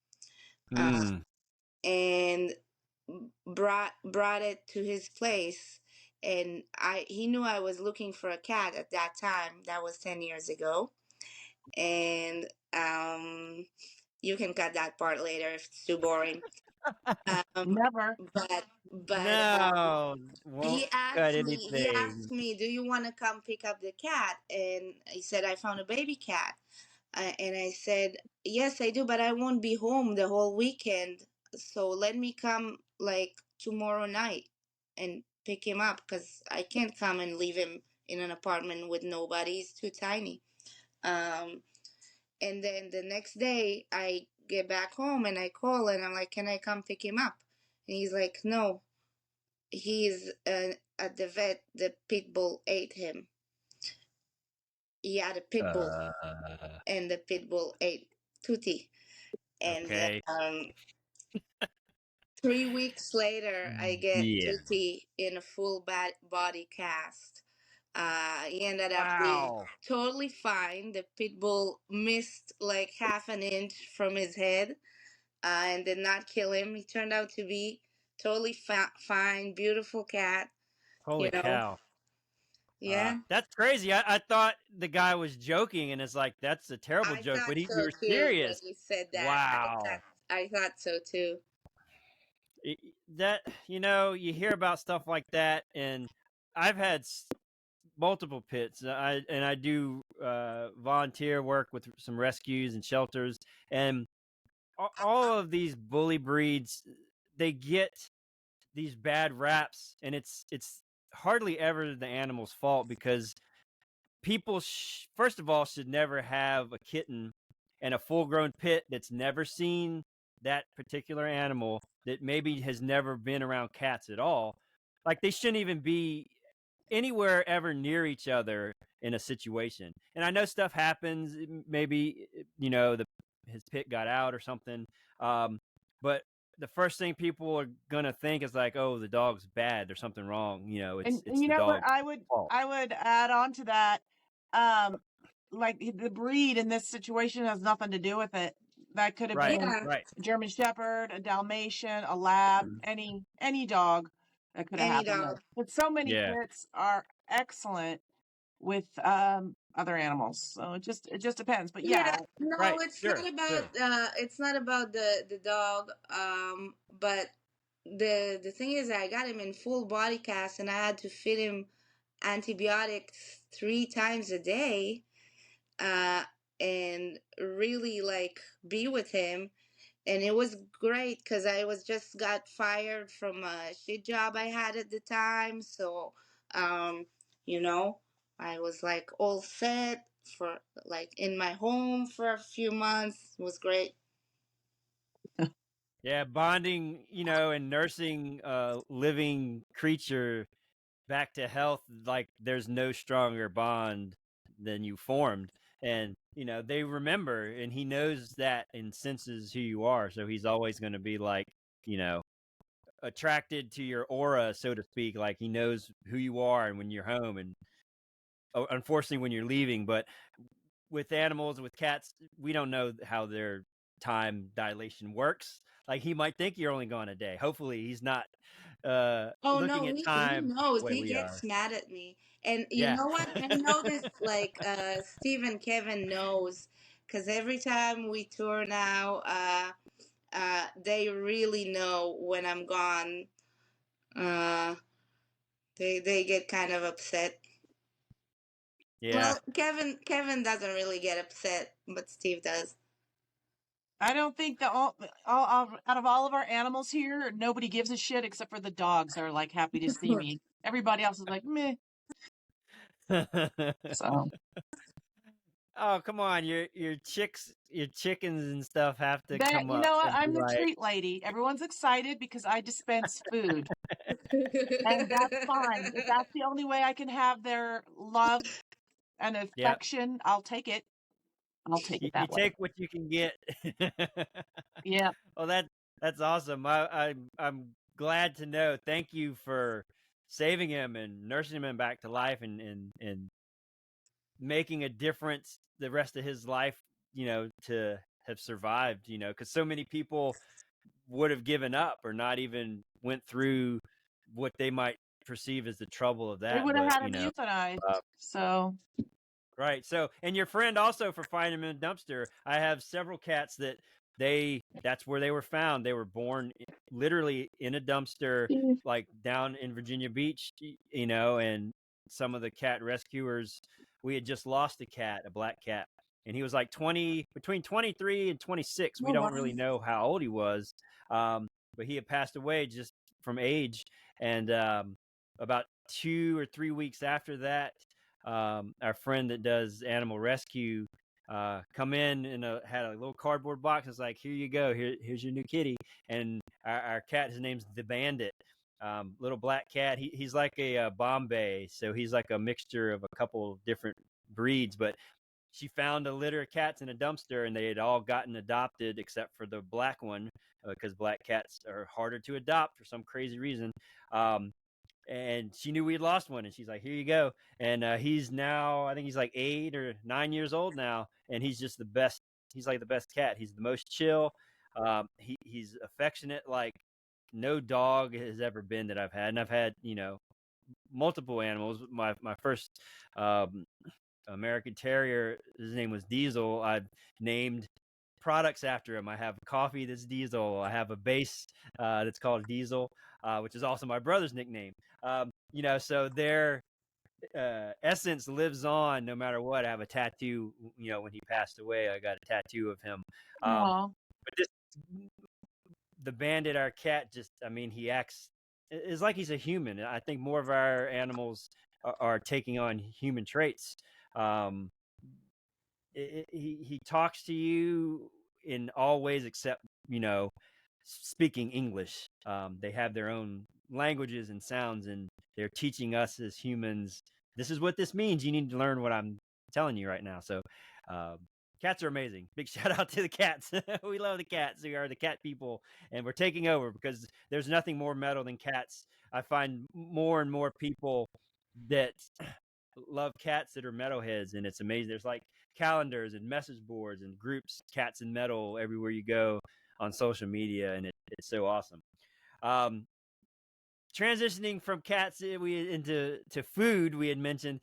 Mm. and brought it to his place. And he knew I was looking for a cat at that time. That was 10 years ago, and you can cut that part later if it's too boring. Never. But No, won't cut he anything. asked me, "Do you want to come pick up the cat?" And he said, "I found a baby cat." And I said, "Yes, I do, but I won't be home the whole weekend. So let me come like tomorrow night and pick him up because I can't come and leave him in an apartment with nobody. He's too tiny." Um, and then the next day, I get back home and I call and I'm like, "Can I come pick him up?" And he's like, "No, he's at the vet. The pit bull ate him." He had a pit bull, Uh, and the pit bull ate Tutti. And okay. 3 weeks later, I get Yeah. Tutti in a full body cast. He ended up being Wow. totally fine. The pit bull missed like half an inch from his head, and did not kill him. He turned out to be totally fine, beautiful cat. You Holy know, cow. yeah. That's crazy. I thought the guy was joking, and it's like that's a terrible I joke, thought but he so was too when serious. you said that. Wow. I thought so too. That you hear about stuff like that, and I've had multiple pits. I do volunteer work with some rescues and shelters, and all of these bully breeds, they get these bad raps, and it's hardly ever the animal's fault because people first of all should never have a kitten and a full-grown pit that's never seen that particular animal, that maybe has never been around cats at all. Like, they shouldn't even be anywhere ever near each other in a situation. And I know stuff happens, maybe his pit got out or something, but the first thing people are gonna think is like, oh, the dog's bad, there's something wrong, And it's you the know what dog's fault. I would add on to that, um, like the breed in this situation has nothing to do with it. That could have Right, been Yeah, right. a German Shepherd, a Dalmatian, a Lab, Mhm. any dog that could have any happened there. dog. But so many Yeah. pits are excellent with other animals. So it just depends. But Yeah, yeah, no, Right. Sure. Sure. it's not about the dog. But the thing is, I got him in full body cast, and I had to feed him antibiotics 3 times a day, uh, and really like be with him. And it was great because I was just got fired from a shit job I had at the time. So, um, you know, I was like all set for like in my home for a few months. It was great. Yeah, bonding, and nursing a living creature back to health, like there's no stronger bond than you formed. And, they remember, and he knows that and senses who you are. So he's always going to be like, attracted to your aura, so to speak. Like he knows who you are and when you're home, and unfortunately when you're leaving. But with animals, with cats, we don't know how their time dilation works. Like he might think you're only gone a day. Hopefully he's not Oh looking no, at he time knows. the way He we are. gets mad at me. And you Yeah. know what? I know this, like Steve and Kevin knows, because every time we tour now, they really know when I'm gone. Uh, they get kind of upset. Yeah. Well, Kevin doesn't really get upset, but Steve does. I don't think that all out of all of our animals here, nobody gives a shit except for the dogs are like happy to see me. Everybody else is like meh. So Oh, come on. Your chickens and stuff have to that come you up know what? and be I'm the like, treat lady. Everyone's excited because I dispense food, and that's fine. If that's the only way I can have their love and yep, affection, I'll take it. I'll take it you that way. take what you can get. Yeah. Well, that's awesome. I'm glad to know. Thank you for saving him and nursing him back to life, and making a difference the rest of his life, to have survived, because so many people would have given up or not even went through what they might perceive as the trouble of They that. would have But, had him euthanized. So right. So, and your friend also for finding him in a dumpster. I have several cats that's where they were found. They were born literally in a dumpster, like down in Virginia Beach, and some of the cat rescuers, we had just lost a cat, a black cat, and he was like between 23 and 26. We don't really know how old he was. But he had passed away just from age. And about 2 or 3 weeks after that, our friend that does animal rescue come in and had a little cardboard box. It's like, here you go, here's your new kitty. And our cat, his name's the Bandit, little black cat. He's like a Bombay, so he's like a mixture of a couple of different breeds. But she found a litter of cats in a dumpster, and they had all gotten adopted except for the black one, because black cats are harder to adopt for some crazy reason. And she knew we had lost one, and she's like, here you go. And he's now, I think he's like 8 or 9 years old now, and he's just the best. He's like the best cat. He's the most chill. He's affectionate like no dog has ever been that I've had. And I've had, multiple animals. My first American Terrier, his name was Diesel. I've named products after him. I have coffee that's Diesel. I have a bass that's called Diesel, which is also my brother's nickname. So their essence lives on no matter what. I have a tattoo. When he passed away, I got a tattoo of him. But the Bandit, our cat, he acts. It's like he's a human. I think more of our animals are taking on human traits. He talks to you in all ways except speaking English. They have their own languages and sounds, and they're teaching us as humans, this is what this means. You need to learn what I'm telling you right now. So cats are amazing. Big shout out to the cats. We love the cats. We are the cat people, and we're taking over because there's nothing more metal than cats. I find more and more people that love cats that are metalheads, and it's amazing. There's like calendars and message boards and groups, cats and metal, everywhere you go on social media, and it's so awesome. Transitioning from cats into food, we had mentioned.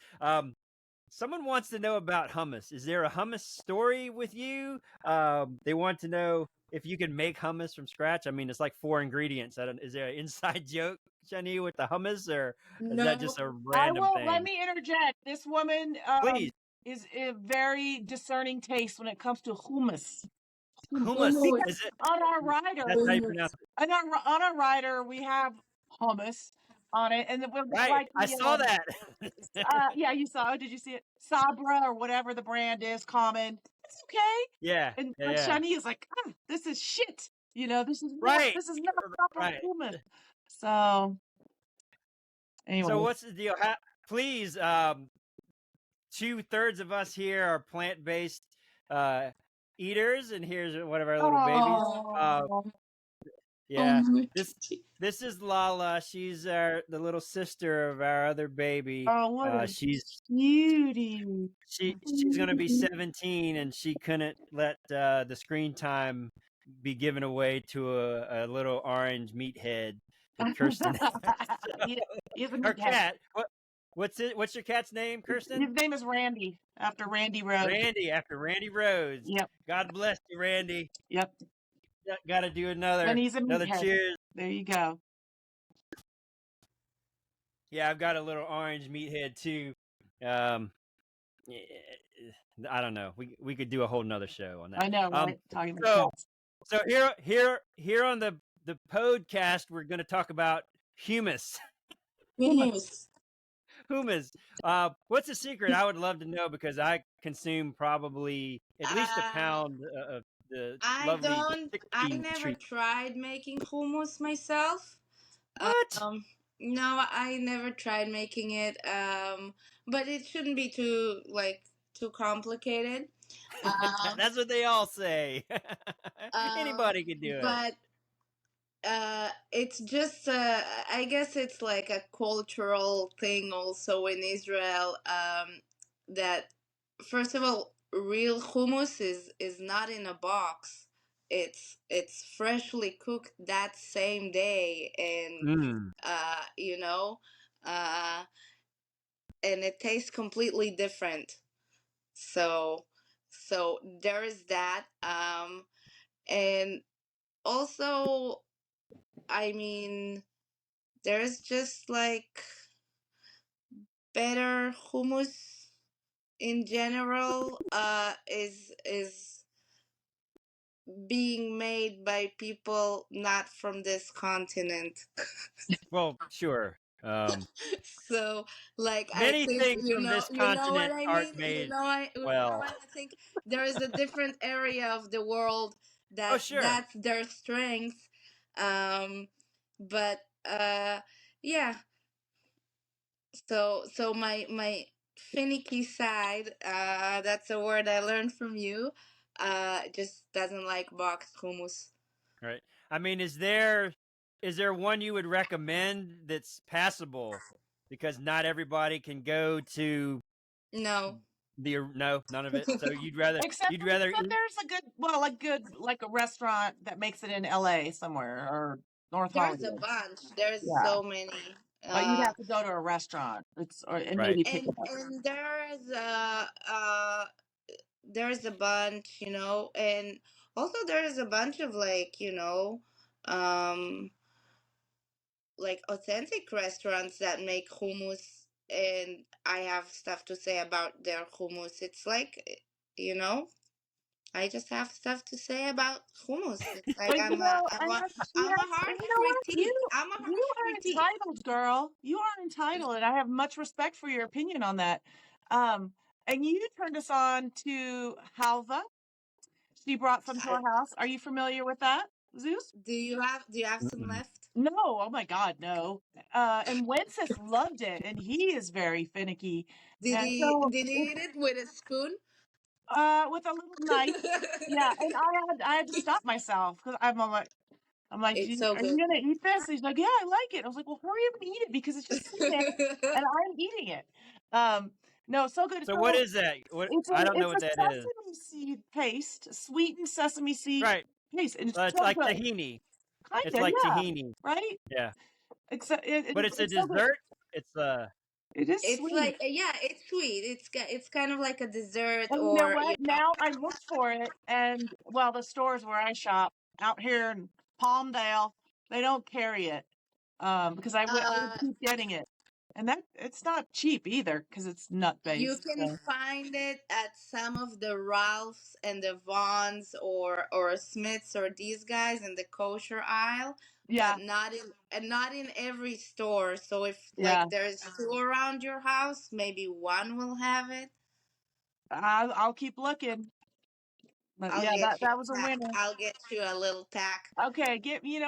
Someone wants to know about hummus. Is there a hummus story with you? They want to know if you can make hummus from scratch. I mean, it's like 4 ingredients. Is there an inside joke, Shani, with the hummus, or is that just a random thing? Let me interject. This woman Please. is a very discerning taste when it comes to hummus. Hummus. Is it? On our rider, That's how you pronounce it. on our rider, we have hummus on it, and we'll get like I saw that. yeah, you saw it. Did you see it? Sabra or whatever the brand is, common. It's okay. Yeah. And yeah. Shani is like, this is shit. This is Right. not proper Right. human. So anyway. So what's the deal? Please, 2/3 of us here are plant-based eaters, and here's one of our little babies. Yeah, this is Lala. She's the little sister of our other baby. What a she's cutie. she's gonna be 17, and she couldn't let the screen time be given away to a little orange meathead that Kirsten has. He's a Her meathead. cat. What's your cat's name, Kirsten? His name is Randy, after Randy Rhoads. Randy, after Randy Rhoads. Yep. God bless you, Randy. Yep. Got to do another meathead. cheers. There you go. Yeah, I've got a little orange meathead too. I don't know. We could do a whole nother show on that. I know, right? Talking about cats. So here on the podcast, we're going to talk about humus. Humus. What's the secret? I would love to know, because I consume probably at least a pound of the lovely. I never tried making hummus myself. What? No, I never tried making it. But it shouldn't be too complicated. That's what they all say. Anybody can do it. But it's just I guess it's like a cultural thing also in Israel, that first of all, real hummus is not in a box. It's freshly cooked that same day, and and it tastes completely different. So there is that, and also, I mean, there's just like better hummus in general is being made by people not from this continent. Well, sure. So, like, many I think things from this continent aren't made well. I think there is a different area of the world that sure. that's their strength. But yeah. So my finicky side, that's a word I learned from you, just doesn't like boxed hummus. Right. I mean, is there one you would recommend that's passable? Because not everybody can go to No, none of it. So you'd rather except there's a good like a restaurant that makes it in LA somewhere, or North Hollywood. There's a bunch. There's so many. You'd have to go to a restaurant. Right. And there's a bunch, and also there's a bunch of like authentic restaurants that make hummus, and I have stuff to say about their hummus. It's like, I just have stuff to say about hummus. It's like I'm a harsh critique. I'm a harsh critique. You are entitled, girl. You are entitled, and I have much respect for your opinion on that. And you turned us on to Halva. She brought some to our house. Are you familiar with that, Zeus? Do you have some left? No. Oh my God, no. And Wences loved it, and he is very finicky. Did he eat it with a spoon? With a little knife. Yeah, and I had to stop myself, because I'm like, are you gonna eat this? He's like, yeah, I like it. I was like, well, hurry up and eat it, because it's just sitting there, and I'm eating it. No, so good. So what is that? I don't know what that is. Sesame seed paste, sweetened sesame seed paste. And it's like tahini. It's like tahini, right? Yeah. Except but it's a dessert. It is it's sweet. Like, yeah, it's sweet. It's kind of like a dessert. And you know what? Now I looked for it, and the stores where I shop out here in Palmdale, they don't carry it, because I would keep getting it, and that it's not cheap either, because it's nut based. You can find it at some of the Ralphs and the Vons or Smiths or these guys in the kosher aisle. Yeah, but not in every store. So if there's two around your house, maybe one will have it. I'll keep looking. But I'll yeah, get you that was a a tack. winner. I'll get you a little tack. Okay, give me.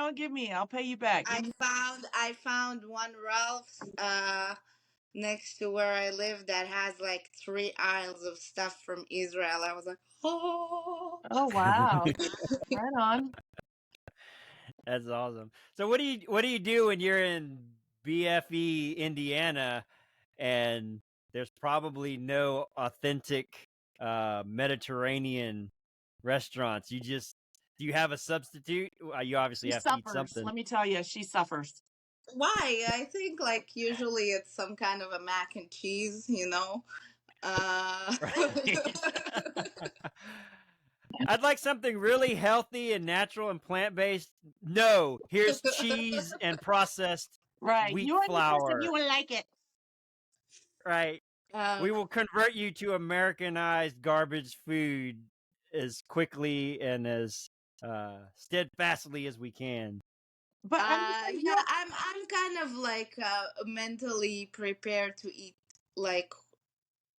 I'll pay you back. Give me. I found one Ralph's next to where I live that has like 3 aisles of stuff from Israel. I was like, oh. Oh wow, right on. That's awesome. So what do you do when you're in BFE, Indiana, and there's probably no authentic Mediterranean restaurants? Do you have a substitute? You obviously She have to eat suffers. something. Let me tell you, she suffers. Why? I think like usually it's some kind of a mac and cheese, you know. Right. I'd like something really healthy and natural and plant-based. No, here's cheese and processed Right. wheat You and Kristen, flour. you would like it. Right. um, We will convert you to Americanized garbage food as quickly and as steadfastly as we can. But I'm just saying, yeah, I'm kind of like mentally prepared to eat like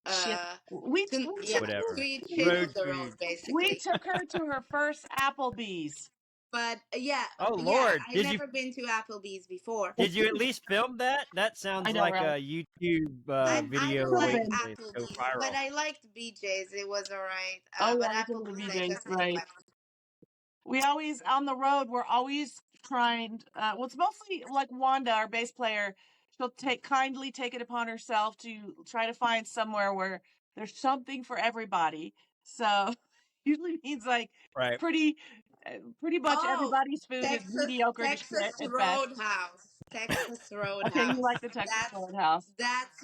shit. uh We to, we yeah, took Whatever. to eat we shit Road on the road food. we basically. took her to her first Applebee's. But yeah, Oh yeah, Lord, I never been to Applebee's before. did you at least film that? That I sounds know, like right? a YouTube I video don't Could have like waiting been. to go Applebee's, but viral. I liked BJ's. It was alright. Oh But yeah, we took her to Applebee's, I BJ's, just didn't right? like. We always on the road. We're always trying. Well, it's mostly like Wanda, our bass player. She'll kindly take it upon herself to try to find somewhere where there's something for everybody. So usually means like Right. pretty, pretty much Oh, everybody's food is mediocre to Texas shit at best. Roadhouse. Texas Okay, you Roadhouse. like the Texas That's Roadhouse? that's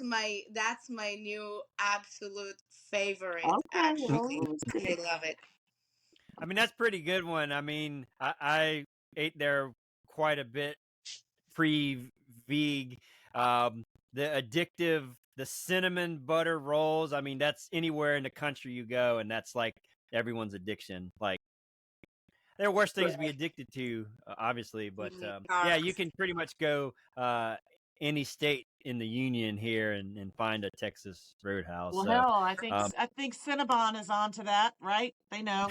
my new absolute favorite. Okay, Actually, well, let's I see. love it. I mean, that's a pretty good one. I mean, I ate there quite a bit pre-veg. The addictive, the cinnamon butter rolls. I mean, that's anywhere in the country you go, and that's like everyone's addiction. Like, there are worse things to be addicted to, obviously, but yeah, you can pretty much go any state in the union here and find a Texas Roadhouse. Well, So, hell, I think Cinnabon is onto that, right? They know.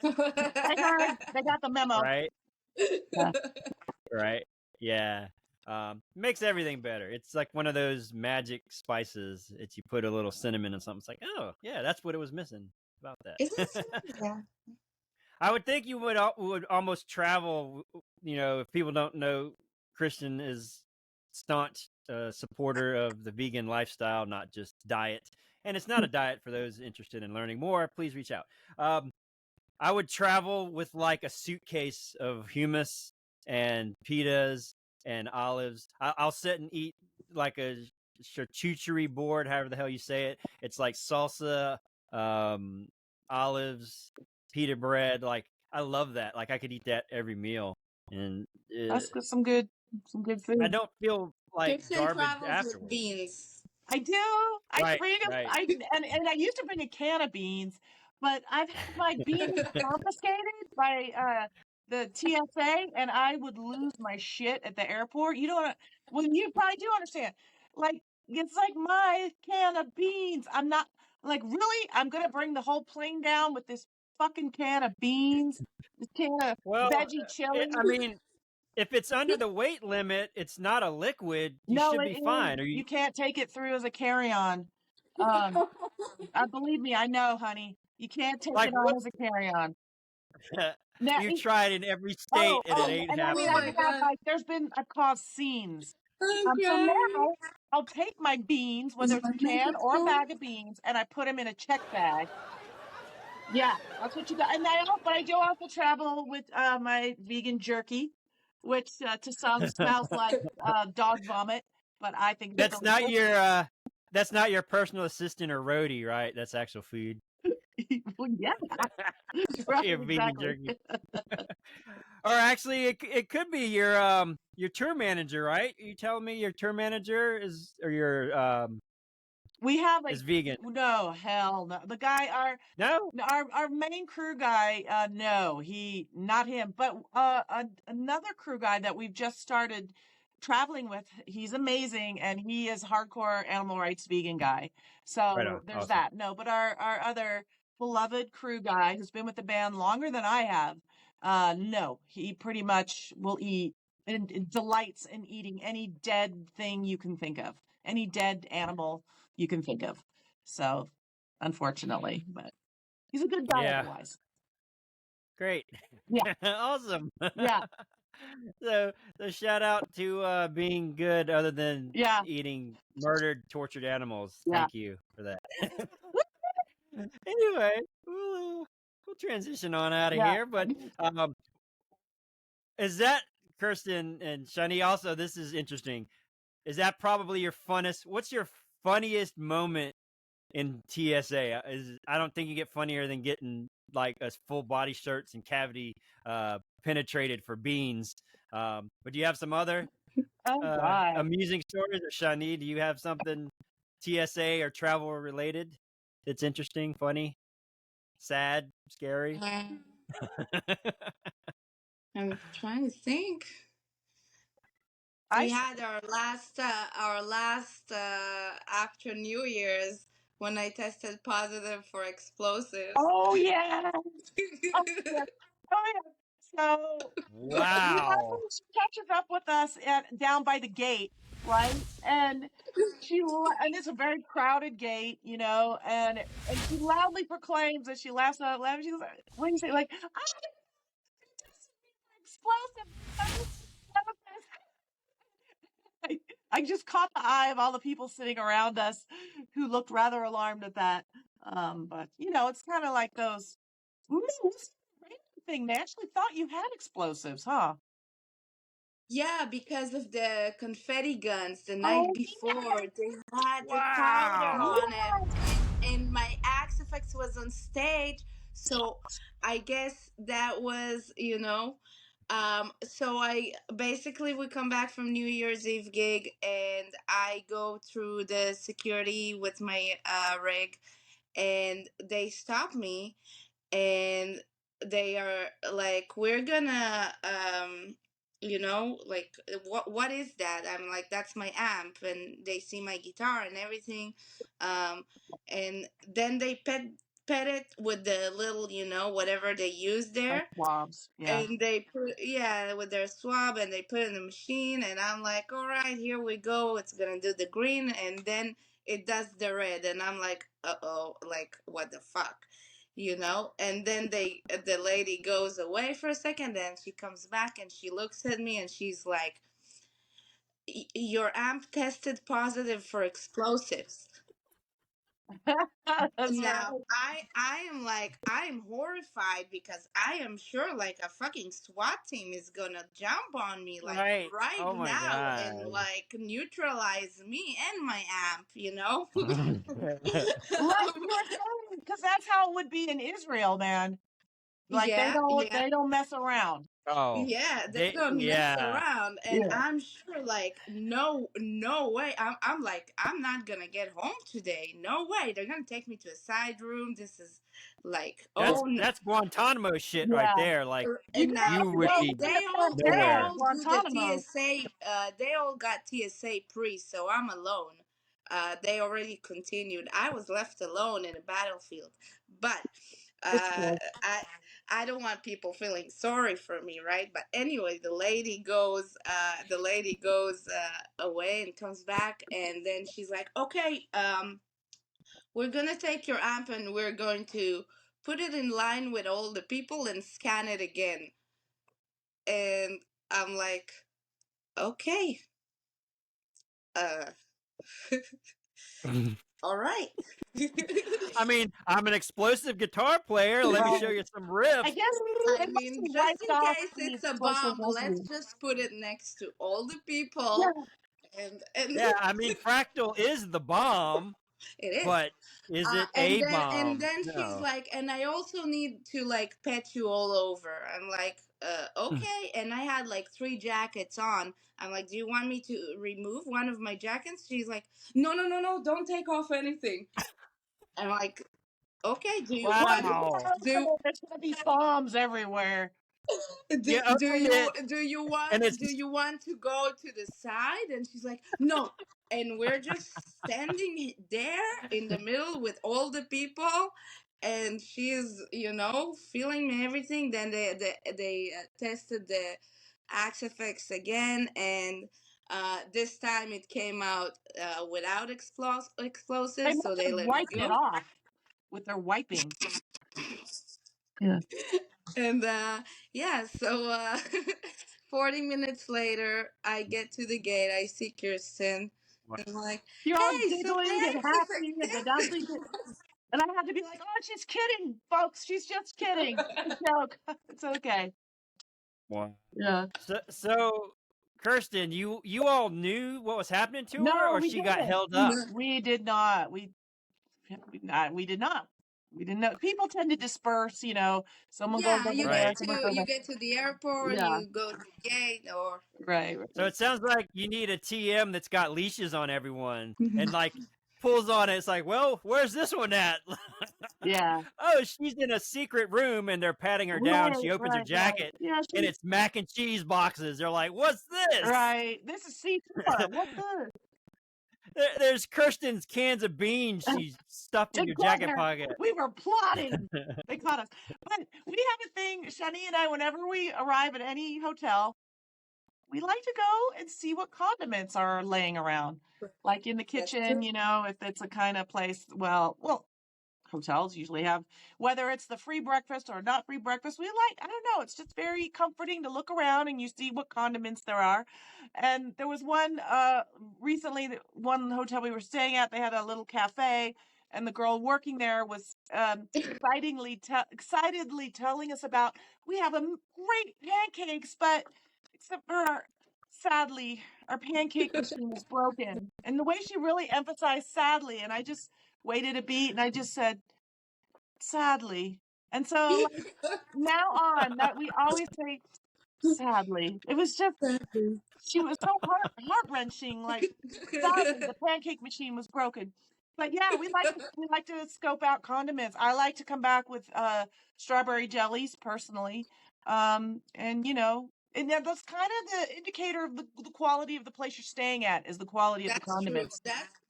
They heard. They got the memo. right, Yeah. right, yeah. Makes everything better. It's like one of those magic spices that you put a little cinnamon and something. It's like, oh yeah, that's what it was missing about Is it? that. Yeah. I would think you would almost travel. You know, if people don't know, Christian is staunch supporter of the vegan lifestyle, not just diet. And it's not a diet for those interested in learning more. Please reach out. I would travel with like a suitcase of hummus and pitas and olives. I'll sit and eat like a charcuterie board, however the hell you say it. It's like salsa, olives, pita bread. Like, I love that. Like, I could eat that every meal, and That's some good food. I don't feel like Kirsten garbage travels with afterwards. beans. I do. I Right, bring them. right. And I used to bring a can of beans, but I've had my beans confiscated by the TSA, and I would lose my shit at the airport. You don't. Well, you probably do understand. Like it's like my can of beans. I'm not like really. I'm gonna bring the whole plane down with this fucking can of beans, this can of Well, veggie chili. I mean, if it's under the weight limit, it's not a liquid. You No, should it be is. fine. Or You can't take it through as a carry-on. Believe me, I know, honey. You can't take like it what? on as a carry-on. Now, You tried in every state and it ain't and I mean, Oh happening. my god, I've caused scenes. I'm So crying. now I'll take my beans, whether Is it's my a can makeup or a going? bag of beans, and I put them in a check bag. Yeah, that's what you got. But I do also travel with my vegan jerky, which to some smells like dog vomit, but I think it's That's not delicious. your personal assistant or roadie, right? That's actual food. Well, yeah, right, Your vegan exactly. jerky. Or actually, it could be your tour manager, right? You telling me your tour manager is We have like vegan? no, hell no. The guy, No. our main crew guy, no, not him, but another crew guy that we've just started traveling with. He's amazing, and he is hardcore animal rights vegan guy. Right So on. there's Awesome. that. No, but our other beloved crew guy who's been with the band longer than I have, no, he pretty much will eat and delights in eating any dead thing you can think of, any dead animal you can think of. So, unfortunately, but he's a good guy Yeah. otherwise. Great. Yeah. Awesome. Yeah. So shout out to being good other than Yeah. eating murdered, tortured animals. Yeah. Thank you for that. Anyway, we'll transition on out of Yeah. here. But is that Kirsten and Shani? Also, this is interesting. Is that probably your funnest? What's your funniest moment in TSA? I don't think you get funnier than getting like a full body shirts and cavity penetrated for beans. But do you have some other amusing stories? Or Shani, do you have something TSA or travel related that's interesting, funny, sad, scary? I'm trying to think. We had our last after New Year's when I tested positive for explosives. Oh yeah. Oh yeah. So wow. she catches up with us down by the gate, right? And and it's a very crowded gate, you know, and she loudly proclaims as she laughs out loud. She's like, "What do you say?" Like, explosive. I just caught the eye of all the people sitting around us who looked rather alarmed at that. But you know, it's kind of like those. Thing. They actually thought you had explosives, huh? Yeah, because of the confetti guns the night before. Yeah. They had the powder on it. And my Axe Effects was on stage. So I guess that was, you know. So we come back from New Year's Eve gig and I go through the security with my rig and they stop me and they are like, we're gonna you know, like, what is that? I'm like, that's my amp. And they see my guitar and everything, and then they pet it with the little, you know, whatever they use there, swabs, yeah, and they put, yeah, with their swab, and they put it in the machine, and I'm like, all right, here we go, it's gonna do the green, and then it does the red, and I'm like, uh-oh, like, what the fuck, you know? And then the lady goes away for a second, and she comes back and she looks at me and she's like, your amp tested positive for explosives. Now I am like, I am horrified because I am sure like a fucking SWAT team is gonna jump on me like right Oh my now God. and like neutralize me and my amp, you know? Because that's how it would be in Israel, man. Like Yeah, they don't mess around. Oh yeah, they don't mess around, and Yeah. I'm sure like no way. I'm like, I'm not gonna get home today. No way. They're gonna take me to a side room. This is like, that's Guantanamo shit right there. Like and now you would be they all nowhere. do the TSA. They all got TSA pre, so I'm alone. They already continued. I was left alone in a battlefield, but I don't want people feeling sorry for me, right? But anyway, the lady goes away and comes back, and then she's like, okay, we're gonna take your amp and we're going to put it in line with all the people and scan it again. And I'm like, okay, all right. I mean, I'm an explosive guitar player. Let me show you some riffs. I guess I mean, just in case it's a bomb, let's just put it next to all the people. And yeah, I mean, Fractal is the bomb. It is. But is it a bomb? And then she's like, and I also need to like pet you all over. I'm like, okay. And I had like 3 jackets on. I'm like, do you want me to remove one of my jackets? She's like, no, don't take off anything. I'm like, okay, do you want? There's gonna be bombs everywhere. Do you want to go to the side? And she's like, no, and we're just standing there in the middle with all the people, and she's filming everything. Then they tested the Axe FX again, and this time it came out without They explosives, so must they have let me wiped it go. off with their wiping. Yeah. And yeah, so 40 minutes later, I get to the gate. I see Kirsten. Wow. And I'm like, You're all hey, so giggling and happy and the dancing. And I had to be like, oh, she's kidding, folks. She's just kidding. It's a joke. It's okay. Wow. Yeah. So Kirsten, you all knew what was happening to her, No, or we she got didn't. held up? We did not. We did not. We didn't know. People tend to disperse. Someone goes yeah, over you there, Right. get someone to goes you there. get to the airport, Yeah. you go to the gate, or Right. So it sounds like you need a TM that's got leashes on everyone and like pulls on it. It's like, well, where's this one at? Yeah. Oh, she's in a secret room and they're patting her down. She opens her Right. jacket Yeah. and it's mac and cheese boxes. They're like, what's this? Right. This is C4. What's this? There's Kirsten's cans of beans she's stuffed in your jacket pocket. We were plotting. They caught us. But we have a thing, Shani and I, whenever we arrive at any hotel, we like to go and see what condiments are laying around. Like in the kitchen, if it's a kind of place, well, hotels usually have, whether it's the free breakfast or not free breakfast, I don't know, it's just very comforting to look around and you see what condiments there are. And there was one recently, one hotel we were staying at, they had a little cafe, and the girl working there was excitedly telling us about, we have great pancakes, but except for sadly our pancake machine was broken. And the way she really emphasized sadly, and I just waited a beat and I just said, sadly. And so now on that, we always say, sadly. It was just, she was so heart-wrenching, like, sadly, the pancake machine was broken. But yeah, we like to scope out condiments. I like to come back with strawberry jellies personally. And that's kind of the indicator of the quality of the place you're staying at, is the quality of the that's true. condiments.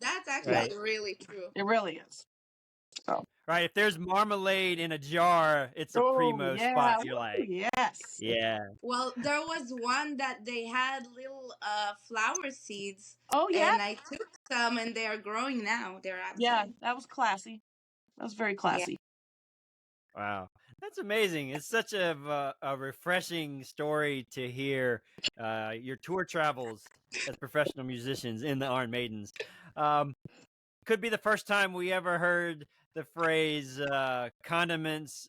That's actually Right. really true. It really is. Right. If there's marmalade in a jar, it's a primo spot. You're like, yes. yeah. Well, there was one that they had little flower seeds. Oh, yeah. And I took some, and they are growing now. They're outside. Yeah, that was classy. That was very classy. Wow. That's amazing. It's such a refreshing story to hear your tour travels as professional musicians in the Iron Maidens. Could be the first time we ever heard the phrase condiments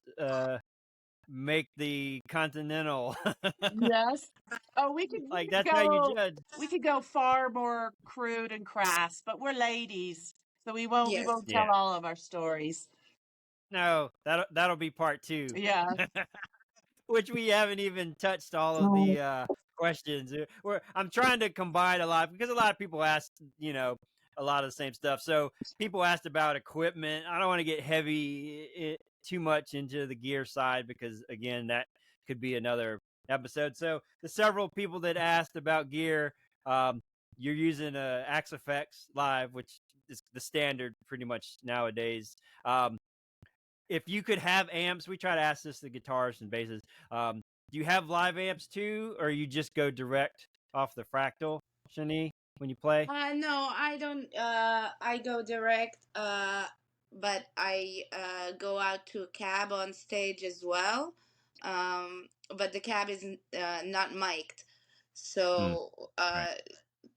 make the continental. Yes. Oh, we could Like that's how you judge. We could go far more crude and crass, but we're ladies, so we won't Yes. tell all of our stories. No, that'll be part 2. Yeah. Which we haven't even touched all of the questions. I'm trying to combine a lot because a lot of people ask, a lot of the same stuff. So people asked about equipment. I don't want to get heavy too much into the gear side because, again, that could be another episode. So the several people that asked about gear, you're using Axe FX Live, which is the standard pretty much nowadays. If you could have amps, we try to ask this to guitarists and basses. Do you have live amps too, or you just go direct off the Fractal, Shani, when you play? No, I don't. I go direct. But I go out to a cab on stage as well. But the cab is not mic'd, so Right.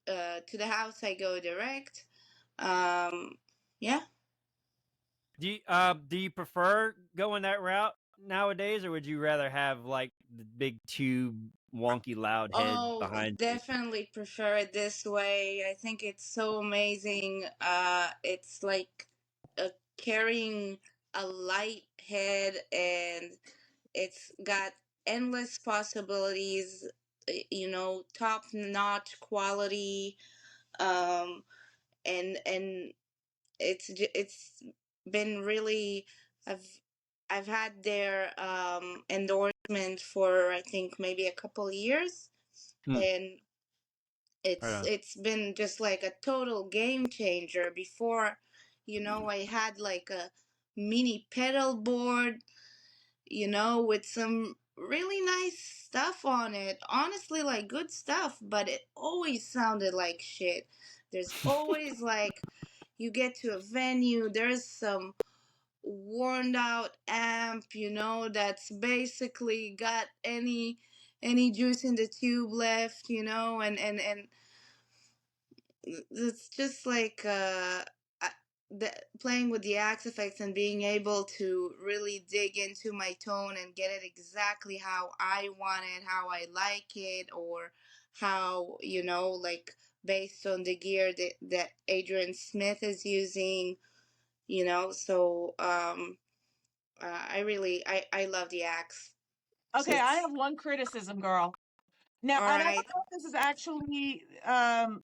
to the house I go direct. Yeah. Do you prefer going that route nowadays, or would you rather have like the big tube, wonky, loud head behind you? Definitely prefer it this way. I think it's so amazing. It's like carrying a light head, and it's got endless possibilities. Top notch quality. And it's been really. I've had their endorsement for I think maybe a couple of years, and It's been just like a total game changer. Before, I had like a mini pedal board, with some really nice stuff on it. Honestly, like good stuff, but it always sounded like shit. There's always like, you get to a venue, there's some worn out amp, that's basically got any juice in the tube left, and it's just like playing with the axe effects and being able to really dig into my tone and get it exactly how I want it, how I like it, or how, like based on the gear that Adrian Smith is using, so I love the axe. Okay, I have one criticism, girl. Now, All I don't right. know if this is actually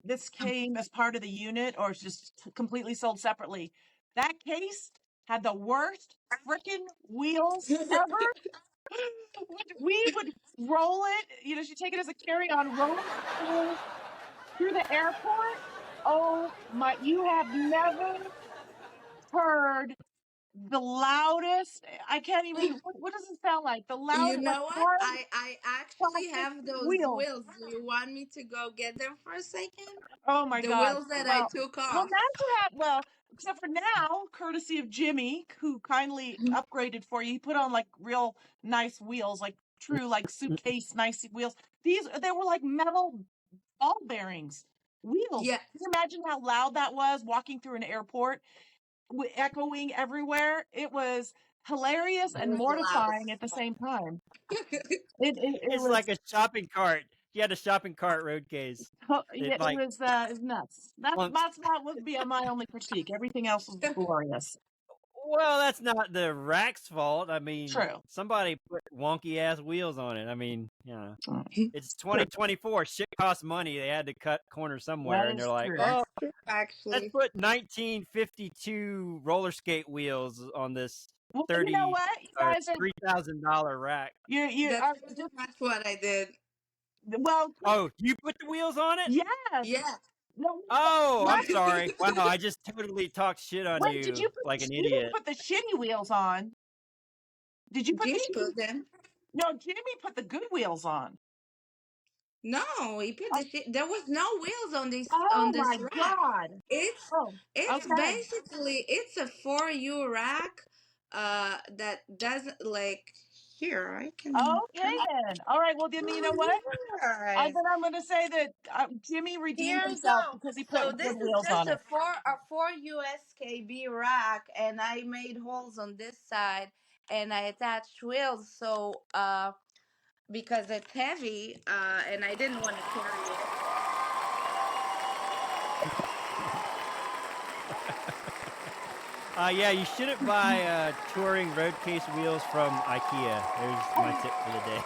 this came as part of the unit or it's just completely sold separately. That case had the worst freaking wheels ever. We would roll it, she'd take it as a carry-on, roll it through the airport. Oh my, you have never heard the loudest. I can't even, what does it sound like? The You loudest, like know what? hard I actually plastic have those wheels. wheels. Do you want me to go get them for a second? Oh my The God. wheels that I Well, took well, off. except for now, courtesy of Jimmy, who kindly upgraded for you. He put on like real nice wheels, like true, like suitcase nice wheels. They were like metal ball bearings wheels. Yeah. Can you imagine how loud that was walking through an airport, echoing everywhere? It was hilarious It and was the mortifying at loudest. the same time. It It's was. like a shopping cart. You had a shopping cart road case. Yeah, It like it was nuts. That's clunks. what would be my only critique. Everything else was glorious. Well, that's not the rack's fault. I mean, True. somebody put wonky ass wheels on it. I mean, it's True. 2024. Shit costs money. They had to cut corners somewhere, That and they're is like, true. "Oh, True, let's actually. put 1952 roller skate wheels on this Well, you know what? You guys are $3,000 rack." you That's are pretty just much what I did. well. Oh, you put the wheels on it? Yes. Yeah. No. Oh, I'm Not, sorry. Wow, I just totally talked shit on wait. Did you you put? like an You didn't idiot. put the shitty wheels on. Did you put Jimmy the shitty? put them. No, Jimmy put the good wheels on. No, he put the shit. There was no wheels on Oh this my rack. God. It's Oh. it's Okay. basically it's a 4U rack. That doesn't like. Here, I can. Okay then. All right. Well, then you know what? Alright. Then I'm going to say that Jimmy redeemed Here you himself go. because he So put this good is wheels just on a it. four USKB rack, and I made holes on this side, and I attached wheels. So because it's heavy, and I didn't want to carry it. Yeah, you shouldn't buy touring road case wheels from IKEA. There's my tip for the day.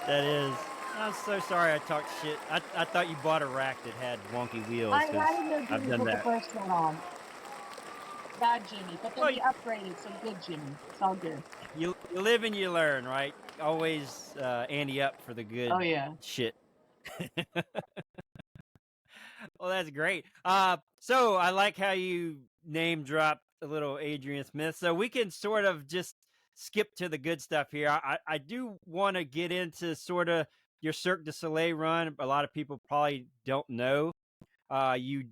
That is. I'm so sorry I talked shit. I thought you bought a rack that had wonky wheels. I 'Cause didn't know I've Jimmy done put the that. first one on. Bad Jimmy, but then Well, he upgraded, so good Jimmy. It's all good. you live and you learn, right? Always ante up for the good Oh yeah. shit. Well, that's great. So I like how you name dropped a little Adrian Smith. So we can sort of just skip to the good stuff here. I do want to get into sort of your Cirque du Soleil run. A lot of people probably don't know. You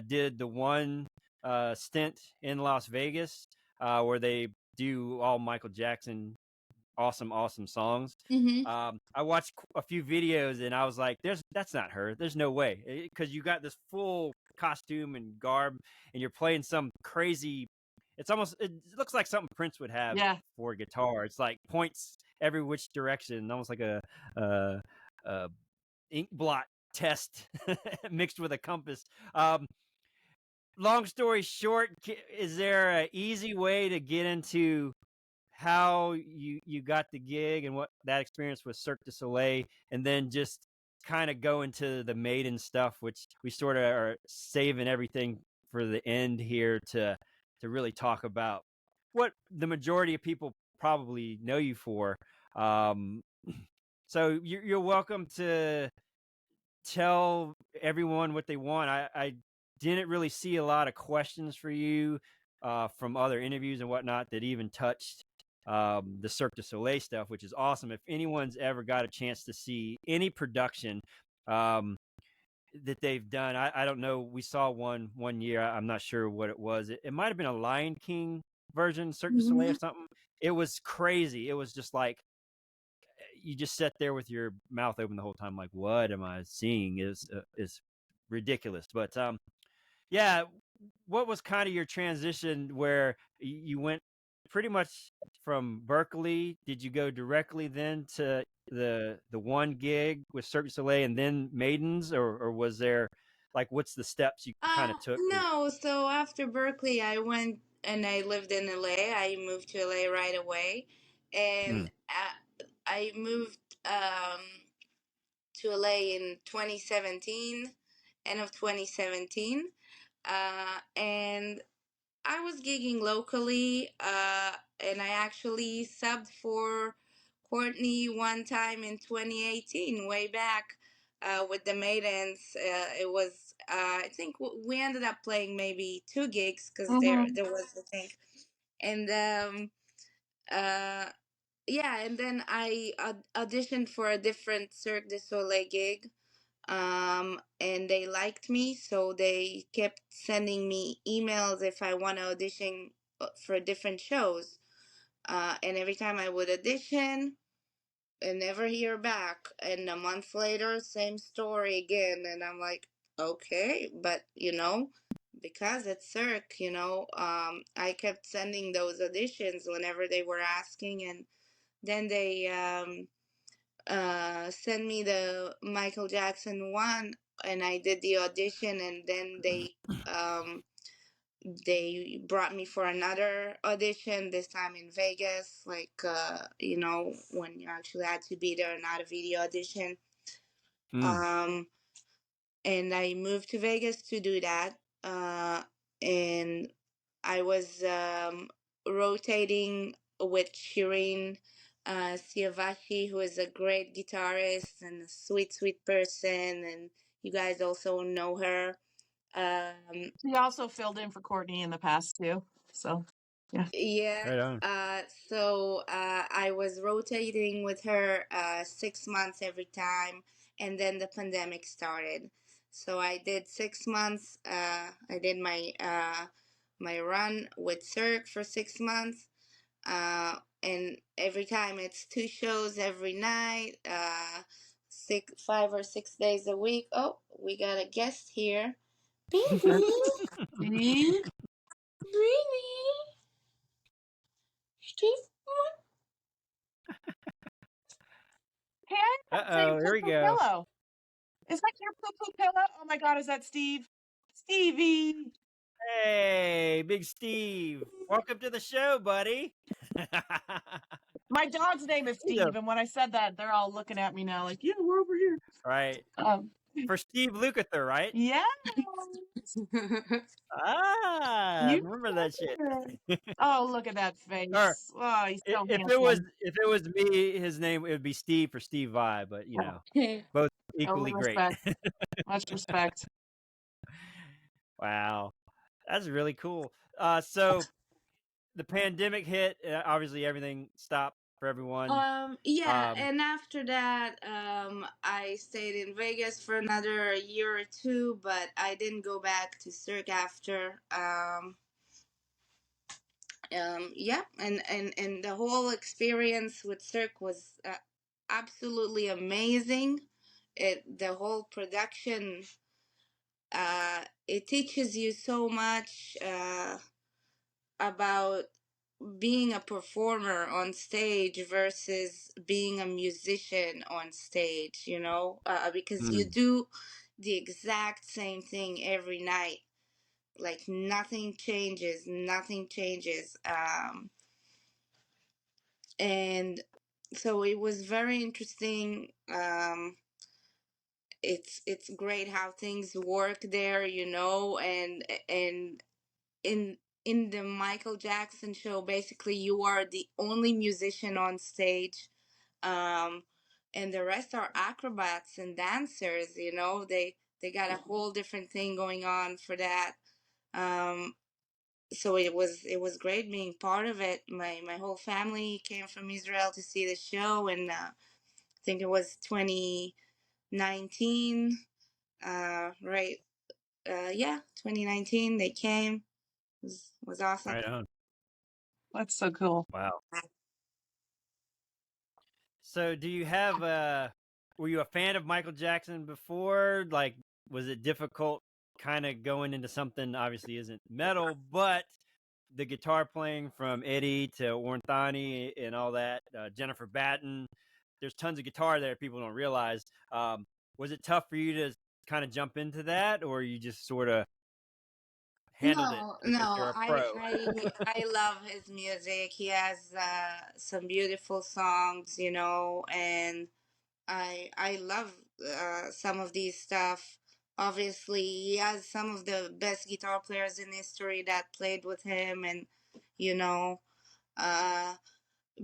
did the one stint in Las Vegas where they do all Michael Jackson awesome songs. Mm-hmm. I watched a few videos and I was like, that's not her. There's no way. Because you got this full costume and garb and you're playing some crazy, it looks like something Prince would have for a guitar. It's like points every which direction, almost like a ink blot test mixed with a compass. Long story short, is there an easy way to get into how you got the gig and what that experience with Cirque du Soleil, and then just kind of go into the Maiden stuff, which we sort of are saving everything for the end here to really talk about what the majority of people probably know you for, So you're welcome to tell everyone what they want. I didn't really see a lot of questions for you from other interviews and whatnot that even touched the Cirque du Soleil stuff, which is awesome. If anyone's ever got a chance to see any production that they've done, I don't know. We saw one year. I'm not sure what it was. It might have been a Lion King version, Cirque du Soleil or something. It was crazy. It was just like, you just sat there with your mouth open the whole time, like, what am I seeing? Is ridiculous. But yeah, what was kind of your transition where you went pretty much from Berklee? Did you go directly then to the one gig with Cirque du Soleil and then Maidens, or was there, like, what's the steps you kind of took? No, so after Berklee, I went and I lived in LA. I moved to LA right away. And I moved to LA in 2017, end of 2017. And I was gigging locally, and I actually subbed for Courtney one time in 2018, way back with the Maidens. It was, I think we ended up playing maybe 2 gigs because there was a thing. And yeah, and then I auditioned for a different Cirque du Soleil gig. And they liked me, so they kept sending me emails if I want to audition for different shows. And every time I would audition and never hear back, and a month later, same story again. And I'm like, okay, but because it's Cirque, I kept sending those auditions whenever they were asking, and then they sent me the Michael Jackson one, and I did the audition, and then they brought me for another audition, this time in Vegas, like when you actually had to be there, not a video audition. And I moved to Vegas to do that, and I was rotating with Shireen Siavashi, who is a great guitarist and a sweet, sweet person, and you guys also know her. She also filled in for Courtney in the past too. So yeah. Yeah. Right on. So I was rotating with her 6 months every time, and then the pandemic started. So I did 6 months. I did my my run with Cirque for 6 months. And every time it's 2 shows every night, 5 or 6 days a week. Oh, we got a guest here. Baby. See? Hey, I have Uh-oh, here we poo-poo go. pillow. Is that your poo-poo pillow? Oh my God, is that Steve? Stevie. Hey, Big Steve. Welcome to the show, buddy. My dog's name is Steve, and when I said that, they're all looking at me now like, yeah, we're over here. Right. For Steve Lukather, right? Yeah. I remember that shit. Oh, look at that face. Or, Oh, he's so if handsome. it was me, his name, it would be Steve for Steve Vai, but both equally great. Much respect. Wow, that's really cool. So the pandemic hit. Obviously, everything stopped for everyone. Yeah, and after that, I stayed in Vegas for another year or 2, but I didn't go back to Cirque after. Yeah, and the whole experience with Cirque was absolutely amazing. The whole production, it teaches you so much about being a performer on stage versus being a musician on stage, because you do the exact same thing every night. Like nothing changes. And so it was very interesting. It's great how things work there, and in the Michael Jackson show, basically you are the only musician on stage. and the rest are acrobats and dancers. You know, they got a whole different thing going on for that. So it was great being part of it. My whole family came from Israel to see the show, and I think it was 2019. Right. Yeah, 2019. They came. It was awesome. Right on. That's so cool. Wow. So do you have were you a fan of Michael Jackson before? Like, was it difficult kind of going into something obviously isn't metal, but the guitar playing from Eddie to Ornthani and all that, Jennifer Batten, there's tons of guitar there people don't realize. Was it tough for you to kind of jump into that, or you just sort of handled it because you're a pro? I love his music. He has some beautiful songs, you know, and I love some of these stuff. Obviously, he has some of the best guitar players in history that played with him, and you know,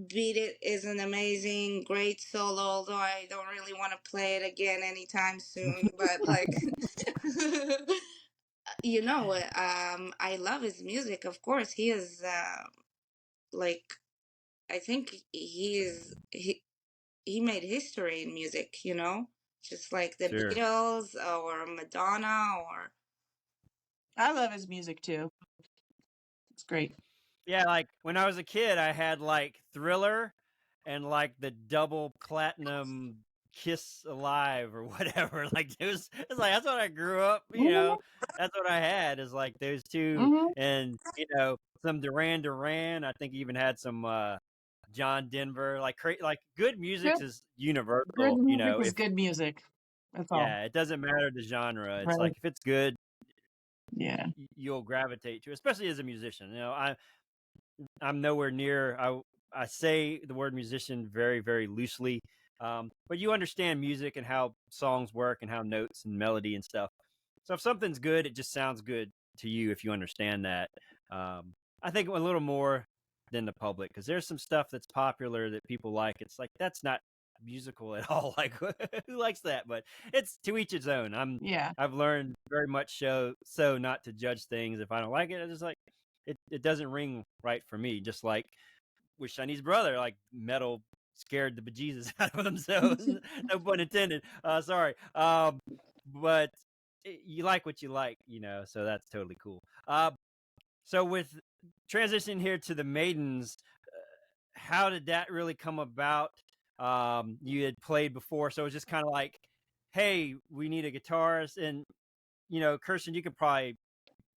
Beat It is an amazing, great solo. Although I don't really want to play it again anytime soon, but like. You know, I love his music. Of course, he is like, I think he made history in music. You know, just like the Sure. Beatles or Madonna or. I love his music too. It's great. Yeah, like when I was a kid, I had like Thriller and like the double platinum Kiss Alive or whatever. Like it's like that's what I grew up, you know. That's what I had is like those two, and you know some Duran Duran. I think even had some John Denver. Like good music is universal. Good music, you know, is good music. That's all. Yeah, it doesn't matter the genre. It's Right. like if it's good, yeah, you'll gravitate to, especially as a musician. You know, I'm nowhere near. I say the word musician very, very loosely, but you understand music and how songs work and how notes and melody and stuff. So if something's good, it just sounds good to you if you understand that. I think a little more than the public, because there's some stuff that's popular that people like. It's like that's not musical at all. Like who likes that? But it's to each its own. I've learned very much so not to judge things. If I don't like it, I just like it doesn't ring right for me. Just like with Shani's brother, like metal scared the bejesus out of themselves. No pun intended. Sorry. But you like what you like, you know, so that's totally cool. So with transitioning here to the Maidens, how did that really come about? You had played before, so it was just kind of like, hey, we need a guitarist. And, you know, Kirsten, you could probably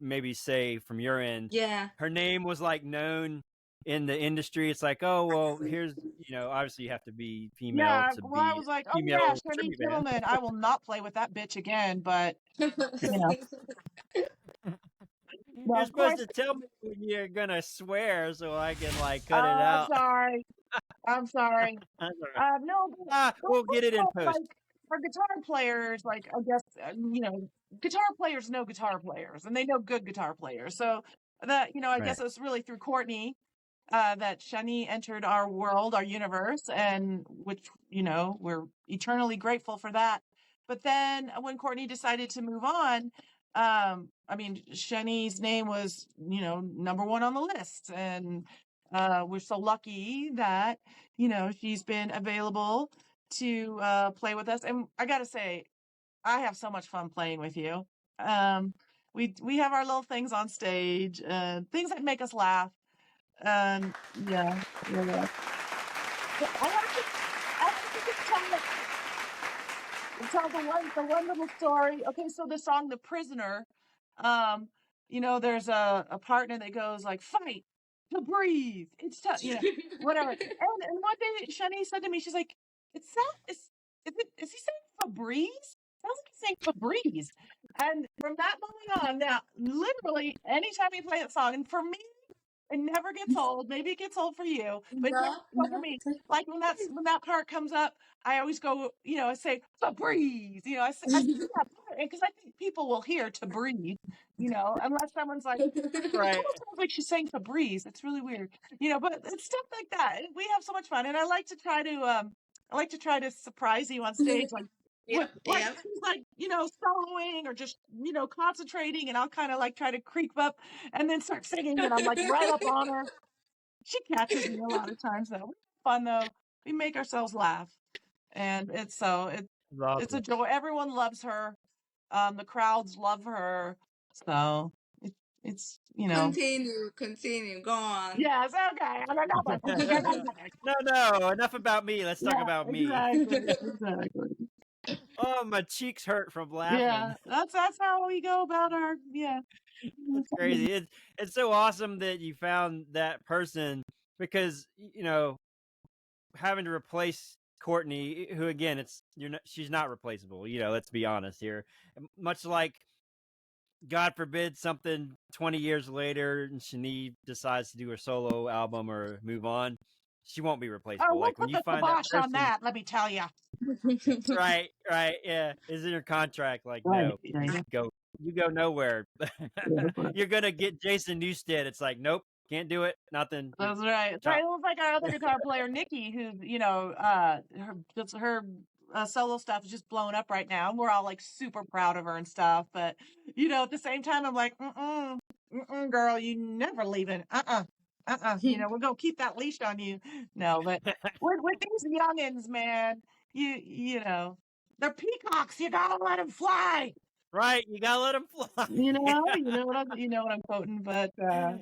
maybe say from your end, yeah, her name was like known in the industry. It's like, oh, well, here's, you know, obviously you have to be female to be I was like, oh female yeah, Shani tribute band. Kimelman. I will not play with that bitch again. But you know, You're supposed to tell me when you're gonna swear so I can like cut it out. I'm sorry. No, we'll get it in post. Like, for guitar players, like I guess you know, guitar players know guitar players, and they know good guitar players. So that, you know, I guess it was really through Courtney that Shani entered our world, our universe, and which, you know, we're eternally grateful for that. But then when Courtney decided to move on, I mean, Shani's name was, you know, number one on the list, and we're so lucky that, you know, she's been available to play with us. And I gotta say, I have so much fun playing with you. We have our little things on stage, things that make us laugh. Yeah. I have to tell the one little story. Okay, so the song "The Prisoner," you know, there's a partner that goes like, "Fight to breathe." It's tough, you know, whatever. And one day Shani said to me, she's like, "Is he saying Febreze? Sounds like he's saying Febreze." And from that moment on, now literally anytime you play that song, and for me, it never gets old. Maybe it gets old for you, but for me, like when that part comes up, I always go, you know, I say Febreze, you know, I say that part because I think people will hear to breathe, you know, unless someone's like, it almost sounds like she's saying Febreze. It's really weird, you know, but it's stuff like that. We have so much fun, and I like to try to I like to try to surprise you on stage, like Yep, like yep. she's like, soloing or just, concentrating, and I'll kind of like try to creep up and then start singing, and I'm like right up on her. She catches me a lot of times though. Fun though. We make ourselves laugh. And it's a joy. Everyone loves her. The crowds love her. So it's Continue. Go on. yes, okay. No, enough about me. Let's talk Yeah, about me. exactly. Oh, my cheeks hurt from Yeah, laughing. that's how we go about our It's crazy. It's so awesome that you found that person because having to replace Courtney, who again, she's not replaceable. Let's be honest here. Much like, God forbid, something 20 years later, and Shani decides to do her solo album or move on, she won't be Oh, replaceable. we'll Like when put you the find that kibosh on person, that, let me tell you. right, yeah, is in your contract. Like, Right, no, you go nowhere. You're gonna get Jason Newsted. It's like, nope, can't do it. Nothing. That's right. It's right. It was like our other guitar player, Nikki, who, her solo stuff is just blowing up right now. And we're all like super proud of her and stuff. But, at the same time, I'm like, girl, you never leaving. We're going to keep that leash on you. No, but with these youngins, man, they're peacocks. You got to let them fly. Right, you gotta let them fly. You know what I'm quoting, but Yeah.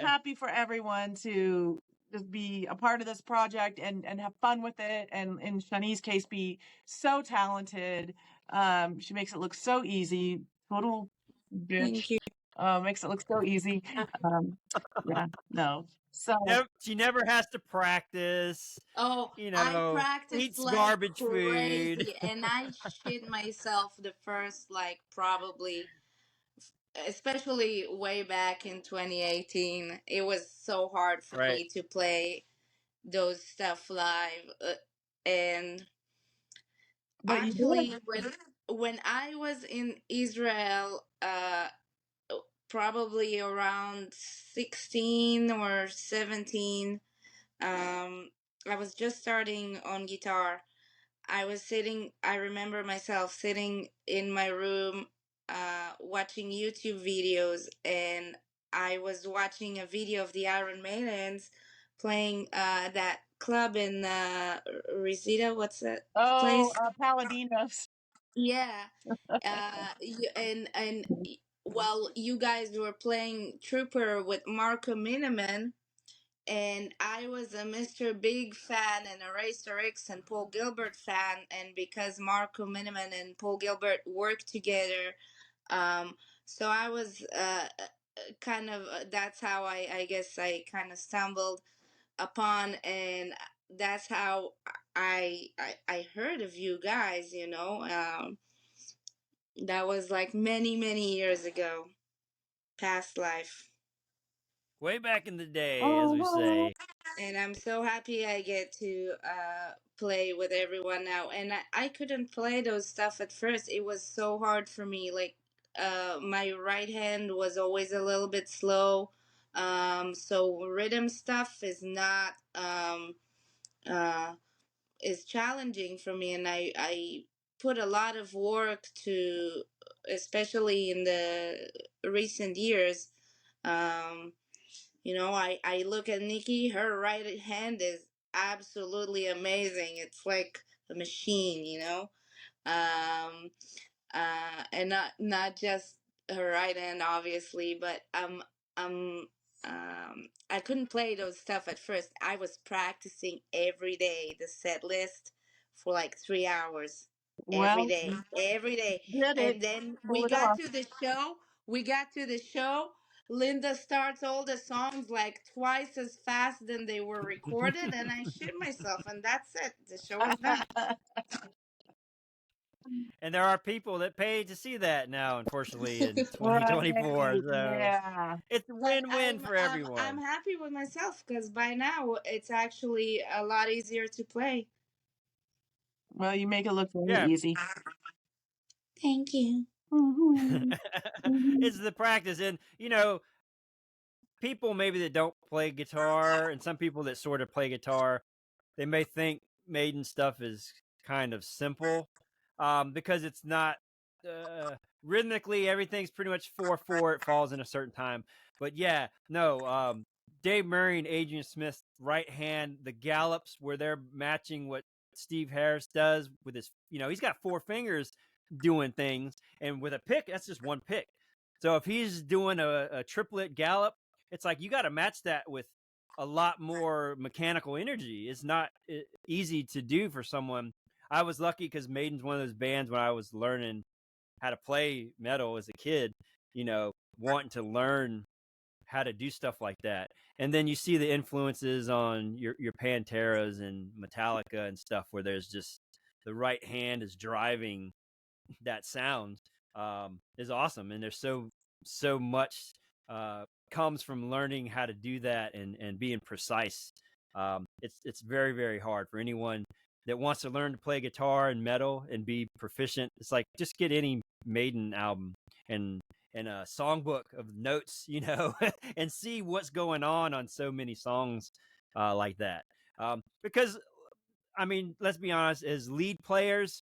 happy for everyone to just be a part of this project and have fun with it, and in Shani's case, be so talented. She makes it look so easy. Total bitch. Thank you. Makes it look so easy. Yeah, no. So She never has to practice. Oh, I practiced Eats like garbage crazy, food. and I shit myself the first, like, probably, especially way back in 2018. It was so hard for Right. me to play those stuff live, and but actually, when I was in Israel, probably around 16 or 17, I was just starting on guitar. I remember myself sitting in my room, watching YouTube videos, and I was watching a video of the Iron Maidens playing that club in Reseda. What's that place? Paladinos. Yeah. And while you guys were playing Trooper with Marco Miniman, and I was a Mr. Big fan and a Racer X and Paul Gilbert fan, and because Marco Miniman and Paul Gilbert worked together, so I was kind of that's how I guess I kind of stumbled upon, and that's how I heard of you guys. That was like many years ago, past life. Way back in the day, as we say. And I'm so happy I get to play with everyone now. And I couldn't play those stuff at first. It was so hard for me. Like, my right hand was always a little bit slow. So rhythm stuff is not is challenging for me, and I put a lot of work to, especially in the recent years. I look at Nikki, her right hand is absolutely amazing. It's like a machine. And not just her right hand, obviously, but I couldn't play those stuff at first. I was practicing every day the set list for like 3 hours every day, and then we got to the show. Linda starts all the songs like twice as fast than they were recorded, and I shit myself, and that's it. The show is done. And there are people that pay to see that now, unfortunately, in 2024. So yeah, it's a win-win for everyone. I'm happy with myself because by now it's actually a lot easier to play. Well, you make it look very easy. Thank you. It's the practice. And, people maybe that don't play guitar, and some people that sort of play guitar, they may think Maiden stuff is kind of simple, because it's not rhythmically everything's pretty much 4/4. It falls in a certain time, but yeah, no. Dave Murray and Adrian Smith's right hand, the gallops where they're matching what Steve Harris does with his, he's got 4 fingers doing things, and with a pick, that's just one pick. So if he's doing a triplet gallop, it's like you got to match that with a lot more mechanical energy. It's not easy to do for someone. I was lucky because Maiden's one of those bands when I was learning how to play metal as a kid, wanting to learn how to do stuff like that. And then you see the influences on your Panteras and Metallica and stuff where there's just the right hand is driving that sound, is awesome. And there's so much comes from learning how to do that and being precise. It's very, very hard for anyone that wants to learn to play guitar and metal and be proficient. It's like just get any Maiden album and a songbook of notes, and see what's going on so many songs like that. Because, I mean, let's be honest, as lead players,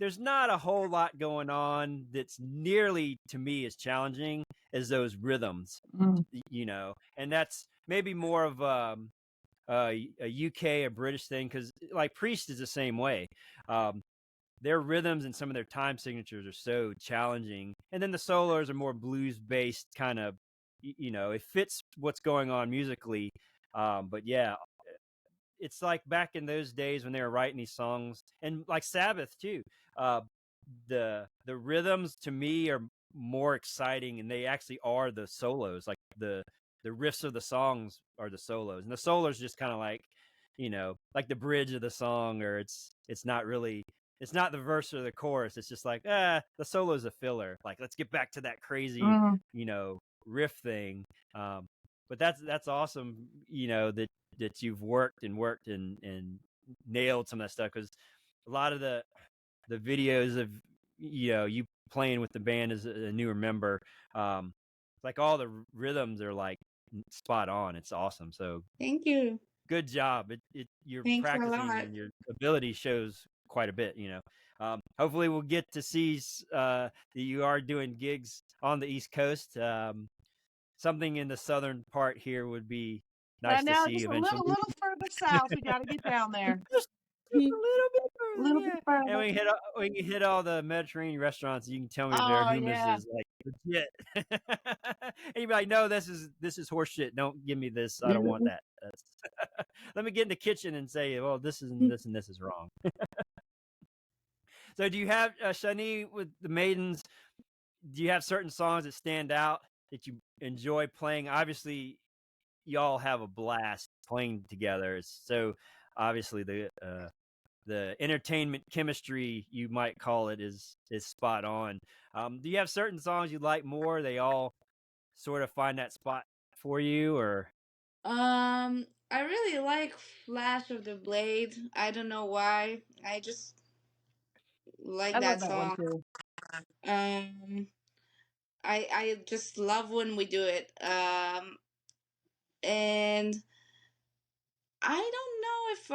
there's not a whole lot going on that's nearly, to me, as challenging as those rhythms, and that's maybe more of a UK or British thing, because like Priest is the same way. Their rhythms and some of their time signatures are so challenging, and then the solos are more blues based, kind of, it fits what's going on musically. But yeah, it's like back in those days when they were writing these songs, and like Sabbath too. The rhythms to me are more exciting, and they actually are the solos. Like the riffs of the songs are the solos, and the solos just kind of like, like the bridge of the song, or it's not really. It's not the verse or the chorus. It's just like, the solo's a filler. Like, let's get back to that crazy, riff thing. But that's awesome, that you've worked and nailed some of that stuff, because a lot of the videos of you playing with the band as a newer member, like all the rhythms are like spot on. It's awesome. So Thank you. Good job. You're Thanks practicing, a lot. and your ability shows quite a bit. Hopefully we'll get to see that you are doing gigs on the East Coast. Something in the southern part here would be nice to Now see just a eventually. little further south. We got to get down there. just a little bit A further, little yeah. bit further. And we can hit all the Mediterranean restaurants. You can tell me if their Oh, hummus yeah. is like legit. And you'd be like, no, this is horse shit. Don't give me this. I don't want that. Let me get in the kitchen and say, well, this is and this and this is wrong. So do you have, Shani, with the Maidens, do you have certain songs that stand out that you enjoy playing? Obviously, y'all have a blast playing together. So obviously the entertainment chemistry, you might call it, is spot on. Do you have certain songs you like more? They all sort of find that spot for you, or? I really like Flash of the Blade. I don't know why. I just like I love that that one song. too. I just love when we do it. And I don't know if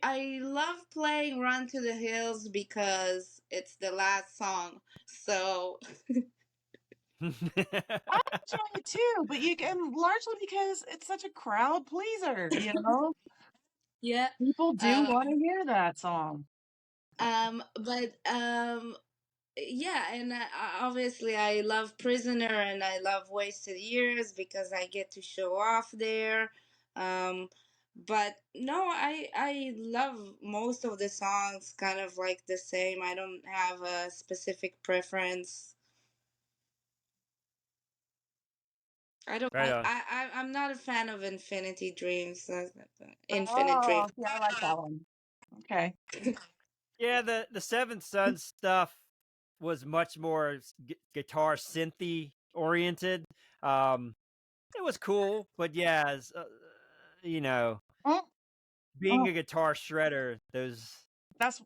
I love playing Run to the Hills because it's the last song. So I enjoy it too, but you can largely because it's such a crowd pleaser, yeah. People do want to hear that song. But yeah, and obviously I love Prisoner and I love Wasted Years because I get to show off there. But no, I love most of the songs kind of like the same. I don't have a specific preference. I don't. Right on. I'm not a fan of Infinity Dreams. Infinite Oh, Dreams. yeah, I like that one. Okay. Yeah, the Seventh Son stuff was much more guitar synthy oriented. It was cool, but yeah, Oh, being a guitar shredder, that is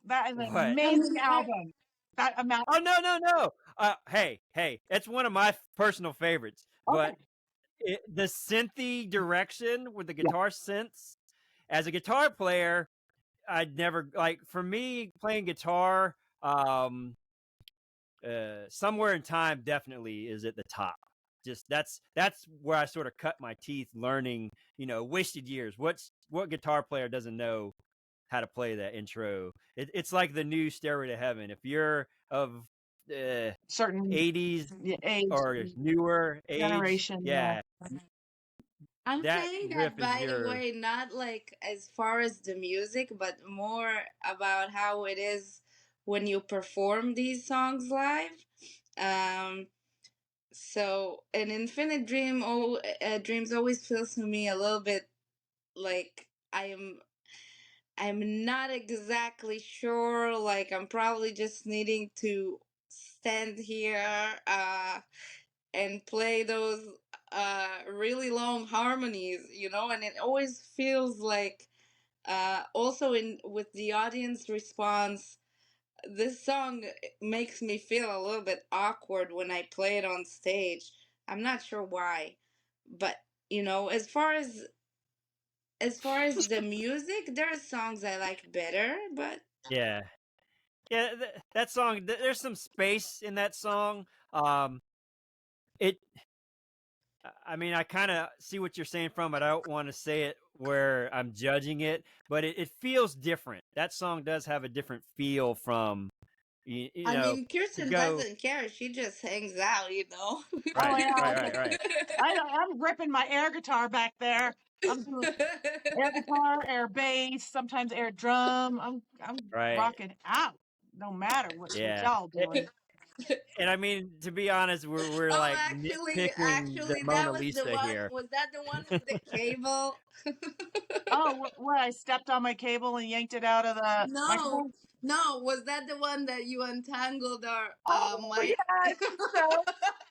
an what? amazing album. That amount. Oh no. Hey, it's one of my personal favorites. Okay. But the synthy direction with the guitar synths, as a guitar player, I'd never like for me playing guitar. Somewhere in time definitely is at the top. Just that's where I sort of cut my teeth learning. Wasted years. What guitar player doesn't know how to play that intro? It's like the new Stairway to Heaven. If you're of certain 80s age or newer age, generation. yeah, I'm that saying riff that, is by the your way, not like as far as the music, but more about how it is when you perform these songs live. Um, so an Infinite Dream, Dreams always feels to me a little bit like I'm not exactly sure. Like I'm probably just needing to stand here and play those really long harmonies, and it always feels like also in with the audience response, this song makes me feel a little bit awkward when I play it on stage. I'm not sure why, but as far as the music, there are songs I like better, but yeah. That song. There's some space in that song. It. I mean, I kind of see what you're saying from it. I don't want to say it where I'm judging it, but it feels different. That song does have a different feel from I mean, to Kirsten go doesn't care. She just hangs out. Oh right, yeah, right, right, right, I'm ripping my air guitar back there. I'm doing air guitar, air bass, sometimes air drum. I'm right. rocking out, no matter what Yeah. y'all doing. And I mean, to be honest, we're Oh, like nitpicking the actually, Mona that was the Lisa one. here. Was that the one with the cable? Oh, what I stepped on my cable and yanked it out of the No, microphone. no. Was that the one that you untangled our Oh my? yeah, I think so.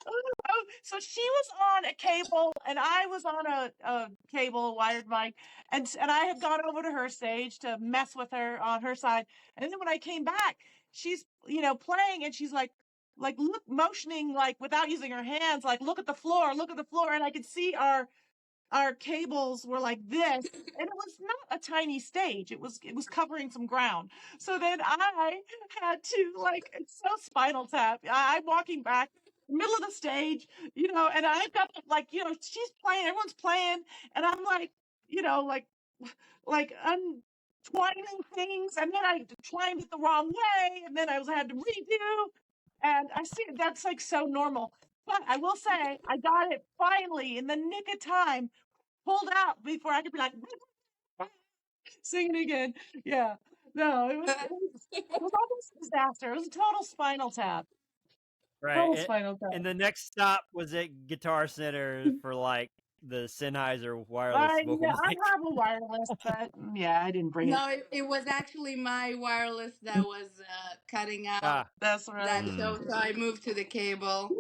Oh, so she was on a cable and I was on a cable wired mic, and I had gone over to her stage to mess with her on her side. And then when I came back, she's playing and she's like look motioning like without using her hands, like look at the floor, and I could see our cables were like this, and it was not a tiny stage. It was covering some ground. So then I had to, like, it's so Spinal Tap. I'm walking back middle of the stage, and I've got, like, she's playing, everyone's playing, and I'm like, like untwining things, and then I twined it the wrong way, and then I had to redo. And I see that's like so normal. But I will say, I got it finally in the nick of time, pulled out before I could be like singing again. Yeah. No, it was almost a disaster. It was a total Spinal Tap. Right. Total Spinal Tap. And the next stop was at Guitar Center for like the Sennheiser wireless vocal Yeah, I mic. have a wireless, but yeah, I didn't bring it. No, it was actually my wireless that was cutting out Ah, That's right. that show, so I moved to the cable,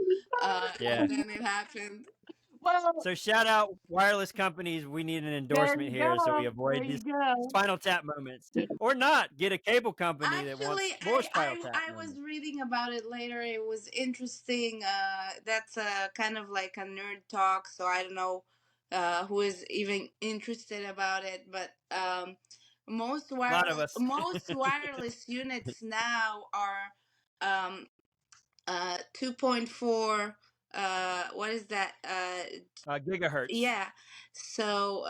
yeah. and then it happened. Well, So shout out wireless companies. We need an there endorsement you here so we go. There avoid you these go. Spinal Tap moments, or not. Get a cable company that Actually, wants more I, Spinal I Tap I was moments. reading about it later. It was interesting. That's kind of like a nerd talk, so I don't know who is even interested about it. But most A lot of wireless us. most wireless units now are 2.4. What is that? Gigahertz. Yeah. So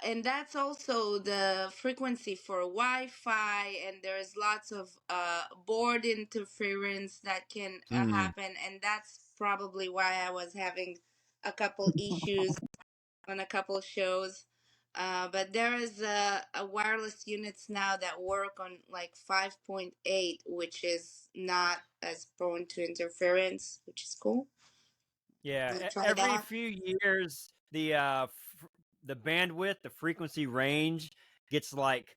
and that's also the frequency for Wi-Fi, and there's lots of board interference that can Mm. happen, and that's probably why I was having a couple issues on a couple shows. But there is a wireless units now that work on like 5.8, which is not as prone to interference, which is cool. Yeah. We'll try Every that. few years, the bandwidth, the frequency range gets like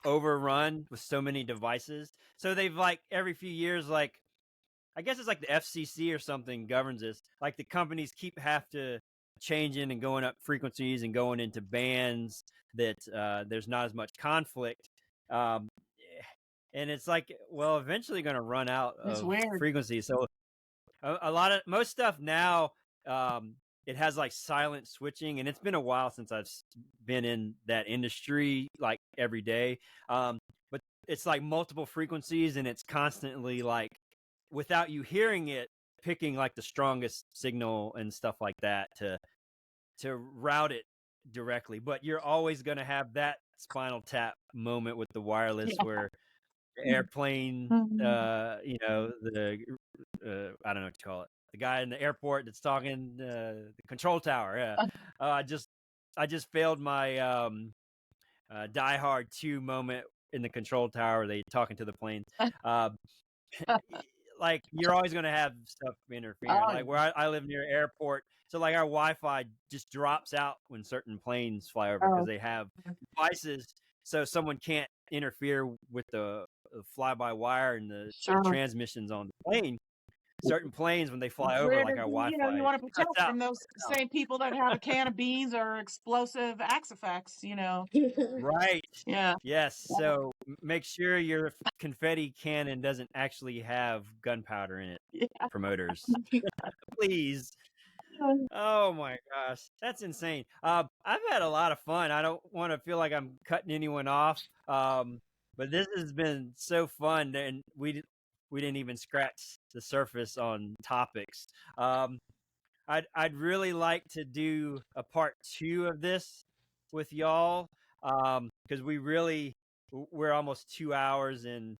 overrun with so many devices. So they've like every few years, like I guess it's like the FCC or something governs this. Like the companies have to changing and going up frequencies and going into bands that there's not as much conflict. Um, and it's like, well, eventually going to run out It's of weird. frequency. So most stuff now, it has like silent switching, and it's been a while since I've been in that industry like every day. But it's like multiple frequencies, and it's constantly like, without you hearing it, picking like the strongest signal and stuff like that to route it directly. But you're always going to have that Spinal Tap moment with the wireless where the airplane, you know, the I don't know what you call it, the guy in the airport that's talking, the control tower. Yeah, I just failed my Die Hard 2 moment in the control tower. They talking to the planes. Like, you're always going to have stuff interfering. Like where I live near an airport, so like our Wi-Fi just drops out when certain planes fly over because they have devices, so someone can't interfere with the fly-by-wire and the transmissions on the plane. Certain planes, when they fly over, like our Wi-Fi, you know, you want to protect cuts out. from those same people that have a can of beans or explosive axe effects, you know. Right. Yeah. Yes. So make sure your confetti cannon doesn't actually have gunpowder in it. Yeah. Promoters, please. Oh my gosh, that's insane. I've had a lot of fun. I don't want to feel like I'm cutting anyone off, but this has been so fun, and we didn't even scratch the surface on topics. I'd really like to do a part 2 of this with y'all, because we're almost 2 hours, and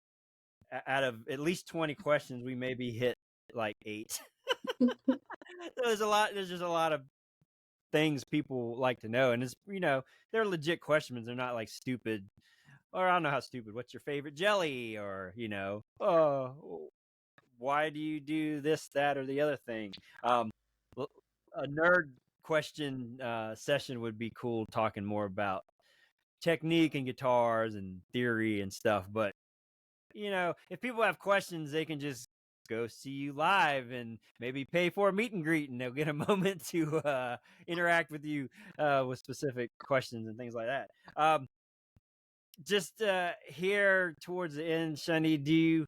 out of at least 20 questions, we maybe hit like 8. There's just a lot of things people like to know, and it's, you know, they're legit questions. They're not like stupid, or I don't know how stupid. What's your favorite jelly? Or, you know, why do you do this, that, or the other thing? A nerd question session would be cool, talking more about technique and guitars and theory and stuff. But, you know, if people have questions, they can just go see you live and maybe pay for a meet and greet, and they'll get a moment to interact with you with specific questions and things like that. Just here towards the end, Shani, do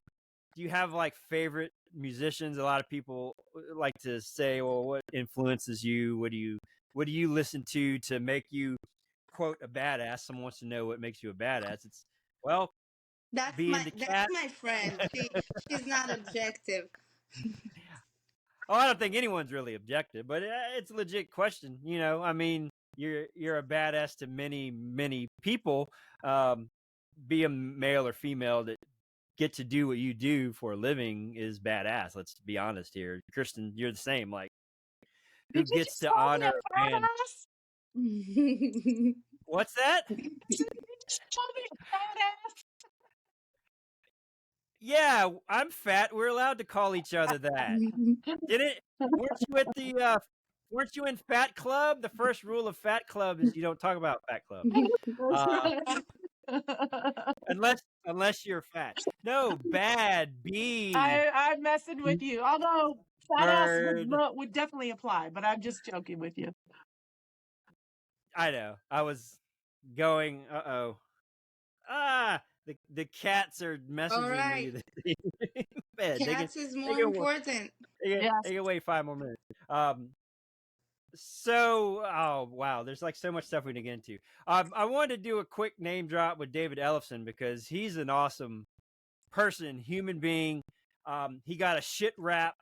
you have like favorite musicians? A lot of people like to say, well, what influences you? What do you listen to make you, quote, a badass? Someone wants to know what makes you a badass. It's, well, That's being the cat. my friend. She's not objective. Oh, I don't think anyone's really objective, but it's a legit question. You know, I mean, you're a badass to many people, be a male or female, that get to do what you do for a living is badass. Let's be honest here. Kirsten, you're the same. Like, who Did you gets just to call me honor a a band? That's What's that? Did you just call me a badass? Yeah, I'm fat. We're allowed to call each other that. Weren't you in Fat Club? The first rule of Fat Club is you don't talk about Fat Club. Unless you're fat. No, bad B. I'm messing with you. Although badass Bird. would definitely apply, but I'm just joking with you. I know. I was going, the cats are messaging me. Man, Cats is more important. They can wait 5 more minutes. So, oh wow, there's like so much stuff we need to get into. I wanted to do a quick name drop with David Ellefson because he's an awesome person, human being. He got a shit rap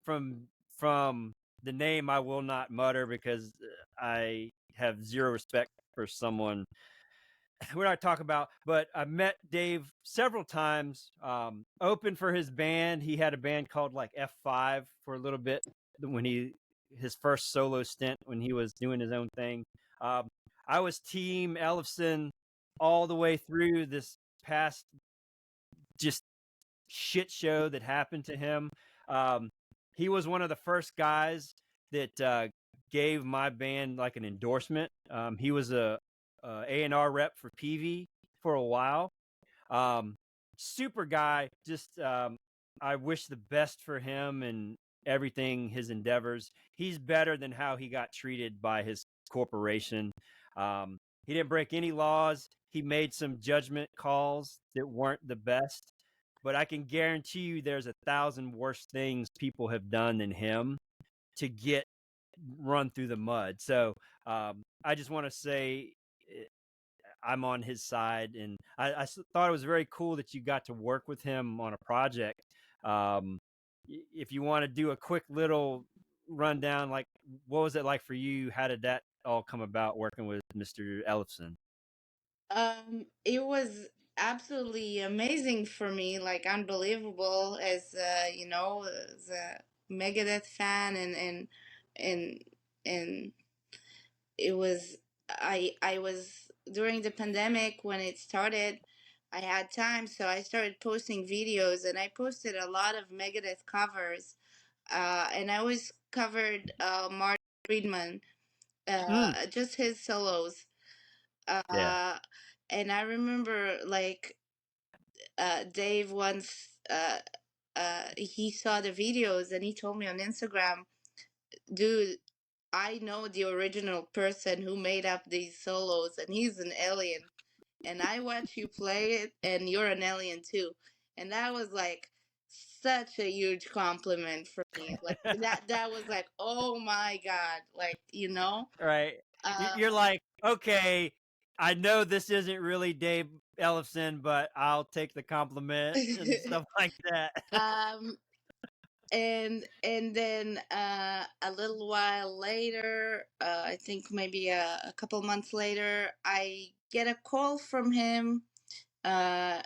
from the name I will not mutter because I have zero respect for someone we're not talking about. But I met Dave several times. Opened for his band. He had a band called like F5 for a little bit when his first solo stint when he was doing his own thing. I was team Ellefson all the way through this past just shit show that happened to him. He was one of the first guys that gave my band like an endorsement. He was a A&R rep for PV for a while. Super guy. Just I wish the best for him and everything, his endeavors. He's better than how he got treated by his corporation. He didn't break any laws. He made some judgment calls that weren't the best, but I can guarantee you there's 1,000 worse things people have done than him to get run through the mud. So I just want to say I'm on his side, and I thought it was very cool that you got to work with him on a project. If you want to do a quick little rundown, like what was it like for you? How did that all come about working with Mr. Ellefson? It was absolutely amazing for me, like unbelievable as as a Megadeth fan, and and it was I was during the pandemic when it started. I had time, so I started posting videos, and I posted a lot of Megadeth covers. And I always covered Marty Friedman, just his solos. Yeah. And I remember like Dave once he saw the videos and he told me on Instagram, dude, I know the original person who made up these solos, and he's an alien. And I watch you play it, and you're an alien too. And that was like such a huge compliment for me. Like that was like, oh my god, like Right. uh, You're like, okay, I know this isn't really Dave Ellefson, but I'll take the compliment and stuff like that. um, and then a little while later, I think maybe a couple months later, I get a call from him, uh,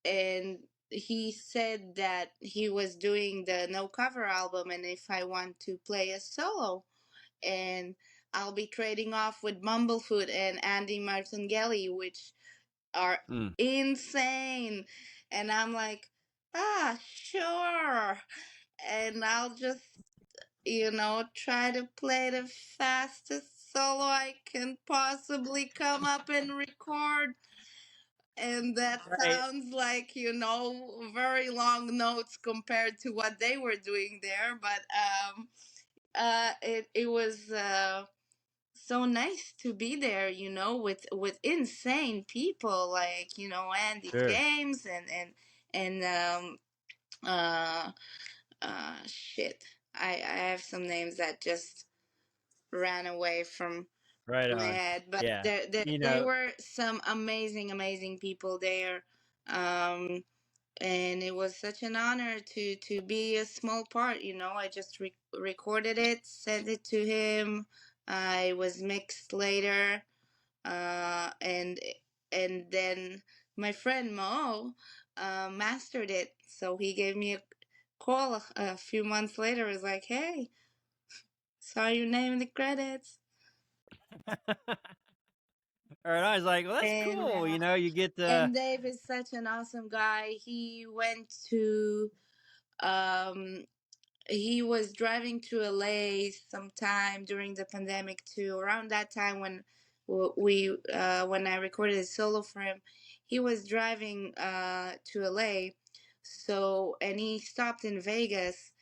and he said that he was doing the No Cover album, and if I want to play a solo, and I'll be trading off with Mumblefoot and Andy Martingale, which are insane. And I'm like, sure. And I'll just, try to play the fastest solo I can possibly come up and record. And that Right. sounds like, very long notes compared to what they were doing there. But it was so nice to be there, with insane people like, Andy Sure. James and uh shit. I have some names that just ran away from Right my on. head, but Yeah. there were some amazing people there. And it was such an honor to be a small part. I just recorded it, sent it to him. It was mixed later, and then my friend Mo mastered it. So he gave me a call a few months later. It was like, hey, saw your name in the credits. All right. I was like, well, that's And cool. You get the. and Dave is such an awesome guy. Um he was driving to LA sometime during the pandemic too. Around that time when when I recorded a solo for him, he was driving to LA. So, and he stopped in Vegas,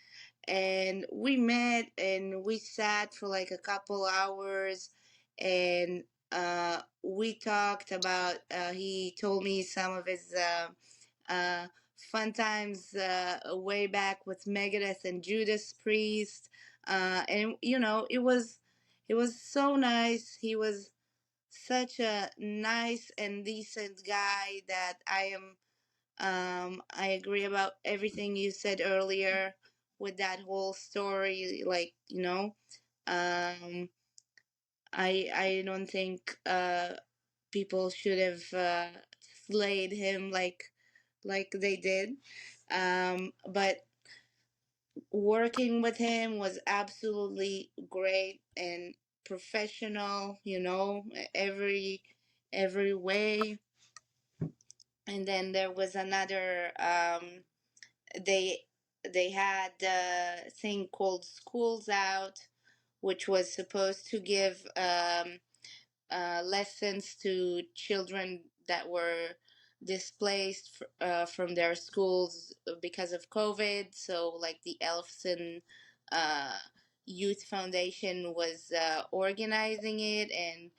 and we met and we sat for like a couple hours, and we talked about he told me some of his uh, fun times way back with Megadeth and Judas Priest, and it was so nice. He was such a nice and decent guy that I agree about everything you said earlier with that whole story. Like, I don't think people should have slayed him like they did. But working with him was absolutely great and professional, every way. And then there was another they they had a thing called Schools Out, which was supposed to give lessons to children that were displaced from their schools because of COVID. So, like the Ellefson uh, Youth Foundation was organizing it and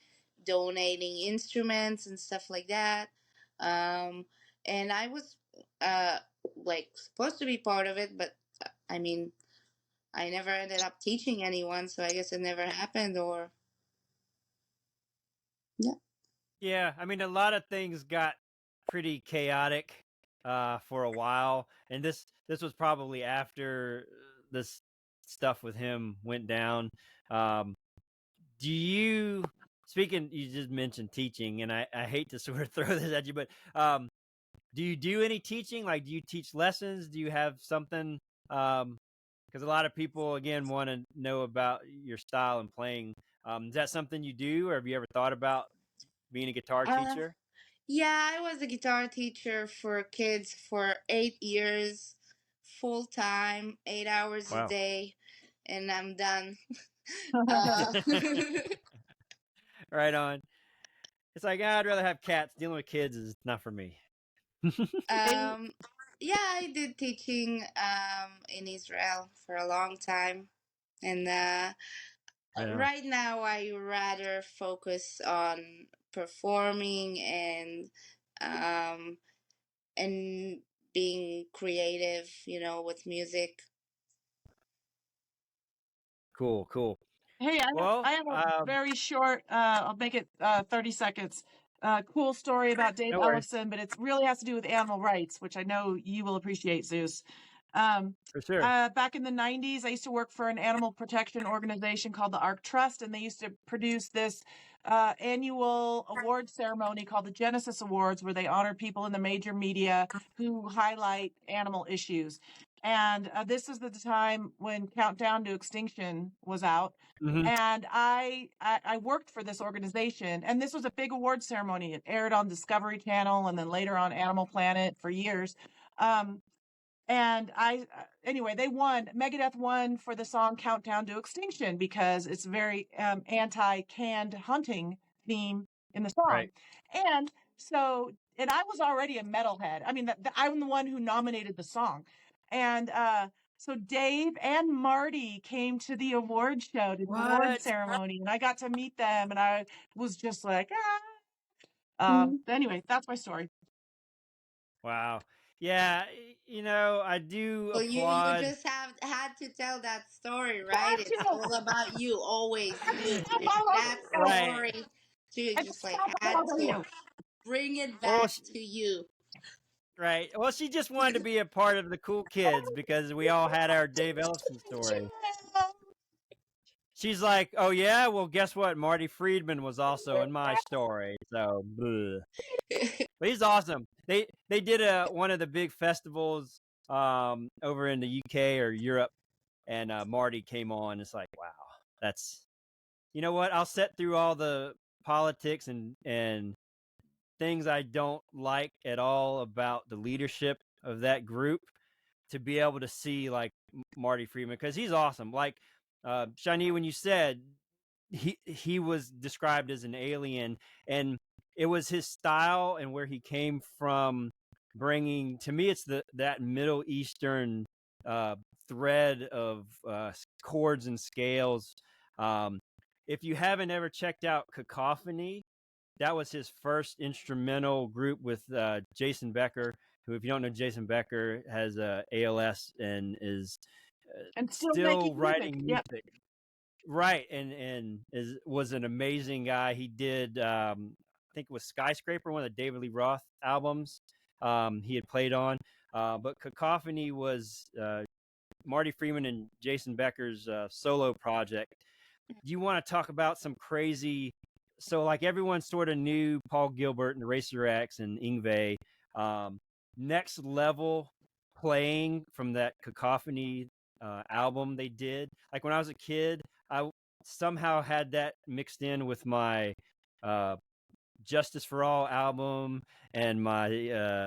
donating instruments and stuff like that. Um, and I was uh, like supposed to be part of it, but I mean, I never ended up teaching anyone, so I guess it never happened. Or Yeah, I mean, a lot of things got pretty chaotic for a while, and this was probably after this stuff with him went down. Um, do you speaking? You just mentioned teaching, and I hate to sort of throw this at you, but do you do any teaching? Like, do you teach lessons? Do you have something? Because a lot of people again want to know about your style and playing. Is that something you do, or have you ever thought about being a guitar uh, teacher? yeah, I was a guitar teacher for kids for 8 years, full time, 8 hours a Wow. day, and I'm done. uh, Right on. It's like, I'd rather have cats. Dealing with kids is not for me. Hey, um, yeah, I did teaching in Israel for a long time, and Right on. right now I rather focus on performing um and being creative, with music. Cool, cool. hey, Well, I have a very short, I'll make it 30 seconds. Cool story about Dave no worries. Ellefson, but it really has to do with animal rights, which I know you will appreciate, Zeus. For sure. Back in the 90s, I used to work for an animal protection organization called the Ark Trust, and they used to produce this annual award ceremony called the Genesis Awards, where they honor people in the major media who highlight animal issues. And this is the time when Countdown to Extinction was out. Hmm. And I worked for this organization, and this was a big award ceremony. It aired on Discovery Channel and then later on Animal Planet for years. And anyway, they won. Megadeth won for the song Countdown to Extinction because it's very anti-canned hunting theme in the song. Right. And so, and I was already a metalhead. I mean, I'm the one who nominated the song. And so Dave and Marty came to the award show, to the award What? ceremony, and I got to meet them, and I was just like, anyway, that's my story. Wow. Yeah, I do Well, you applaud. just had to tell that story, right? Had It's to. all about you, always you. I'm It's all over that you. Right, story to I just just like love had all over to you. bring it well, back to you. right. Well, she just wanted to be a part of the cool kids because we all had our Dave Ellefson story. She's like, oh yeah, well, guess what? Marty Friedman was also in my story. So, bleh. But he's awesome. They did one of the big festivals over in the UK or Europe, and Marty came on. It's like, wow, that's, you know what? I'll set through all the politics and things I don't like at all about the leadership of that group to be able to see like Marty Friedman, because he's awesome. Like Shani, when you said he was described as an alien, and it was his style and where he came from, bringing to me it's that Middle Eastern thread of chords and scales. Um, if you haven't ever checked out Cacophony, that was his first instrumental group with Jason Becker, who, if you don't know, Jason Becker has ALS and is And still still making music. writing Yep. music. Right, and was an amazing guy. He did, I think it was Skyscraper, one of the David Lee Roth albums he had played on. But Cacophony was Marty Friedman and Jason Becker's solo project. Do you want to talk about some crazy? So, like, everyone sort of knew Paul Gilbert and Racer X and Yngwie. Next level playing from that Cacophony album they did. Like, when I was a kid, I somehow had that mixed in with my Justice for All album and my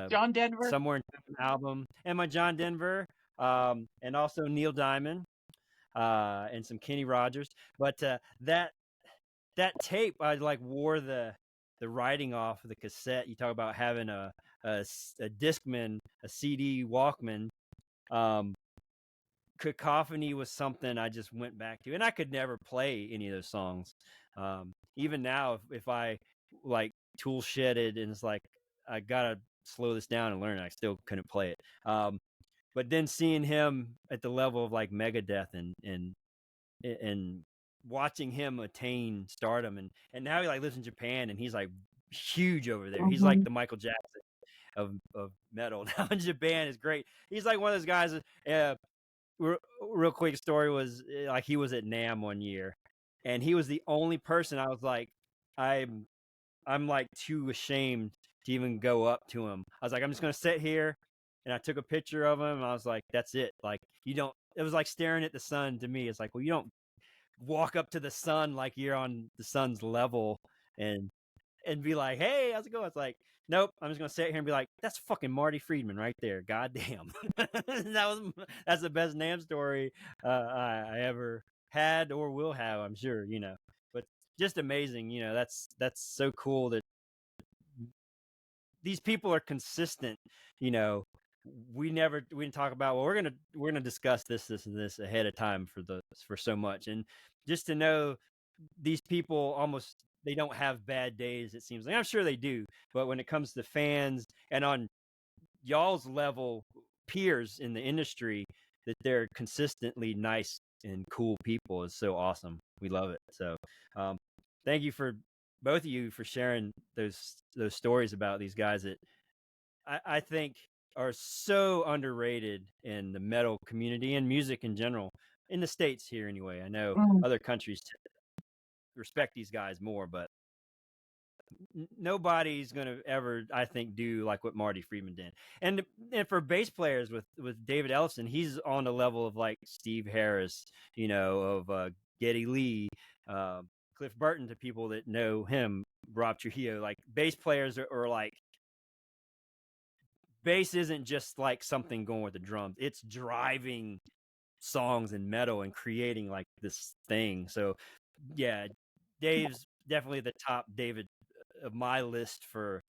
John Denver. Somewhere in Time album and my John Denver, and also Neil Diamond and some Kenny Rogers. But that tape, I like wore the writing off of the cassette. You talk about having a Discman, a CD Walkman. Cacophony was something I just went back to, and I could never play any of those songs. Even now, if I like tool shedded and it's like I gotta slow this down and learn, I still couldn't play it. but then seeing him at the level of like Megadeth and watching him attain stardom, and now he like lives in Japan and he's like huge over there. He's like the Michael Jackson of metal now in Japan. Is great. He's like one of those guys. Real quick story was like he was at NAMM one year, and he was the only person I was like, I'm like too ashamed to even go up to him. I was like, I'm just gonna sit here, and I took a picture of him. And I was like, that's it. Like you don't. It was like staring at the sun to me. It's like, well, you don't walk up to the sun like you're on the sun's level and be like, hey, how's it going? It's like, nope, I'm just gonna sit here and be like, that's fucking Marty Friedman right there. God damn. That's the best NAMM story I ever had or will have, I'm sure, you know. But just amazing, you know, that's so cool that these people are consistent, you know. We didn't talk about, well, we're gonna discuss this and this ahead of time for so much. And just to know these people almost, they don't have bad days, it seems like. I'm sure they do, but when it comes to fans and on y'all's level peers in the industry, that they're consistently nice and cool people is so awesome. We love it. So thank you for both of you for sharing those stories about these guys that I think are so underrated in the metal community and music in general, in the States here anyway. I know other countries respect these guys more, but nobody's gonna ever, I think, do like what Marty Friedman did. And for bass players with David Ellefson, he's on the level of like Steve Harris, you know, of Geddy Lee, Cliff Burton, to people that know him, Rob Trujillo. Like bass players are like, bass isn't just like something going with the drums, it's driving songs and metal and creating like this thing. So yeah, Dave's definitely the top David of my list for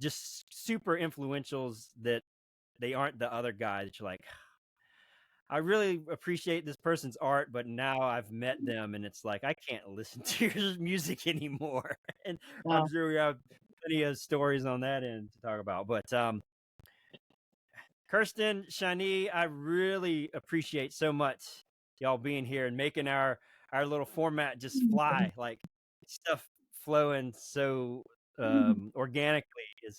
just super influentials, that they aren't the other guy that you're like, I really appreciate this person's art, but now I've met them and it's like I can't listen to your music anymore. And I'm sure we have plenty of stories on that end to talk about. But Kirsten, Shani, I really appreciate so much y'all being here and making our little format just fly, like stuff flowing so organically.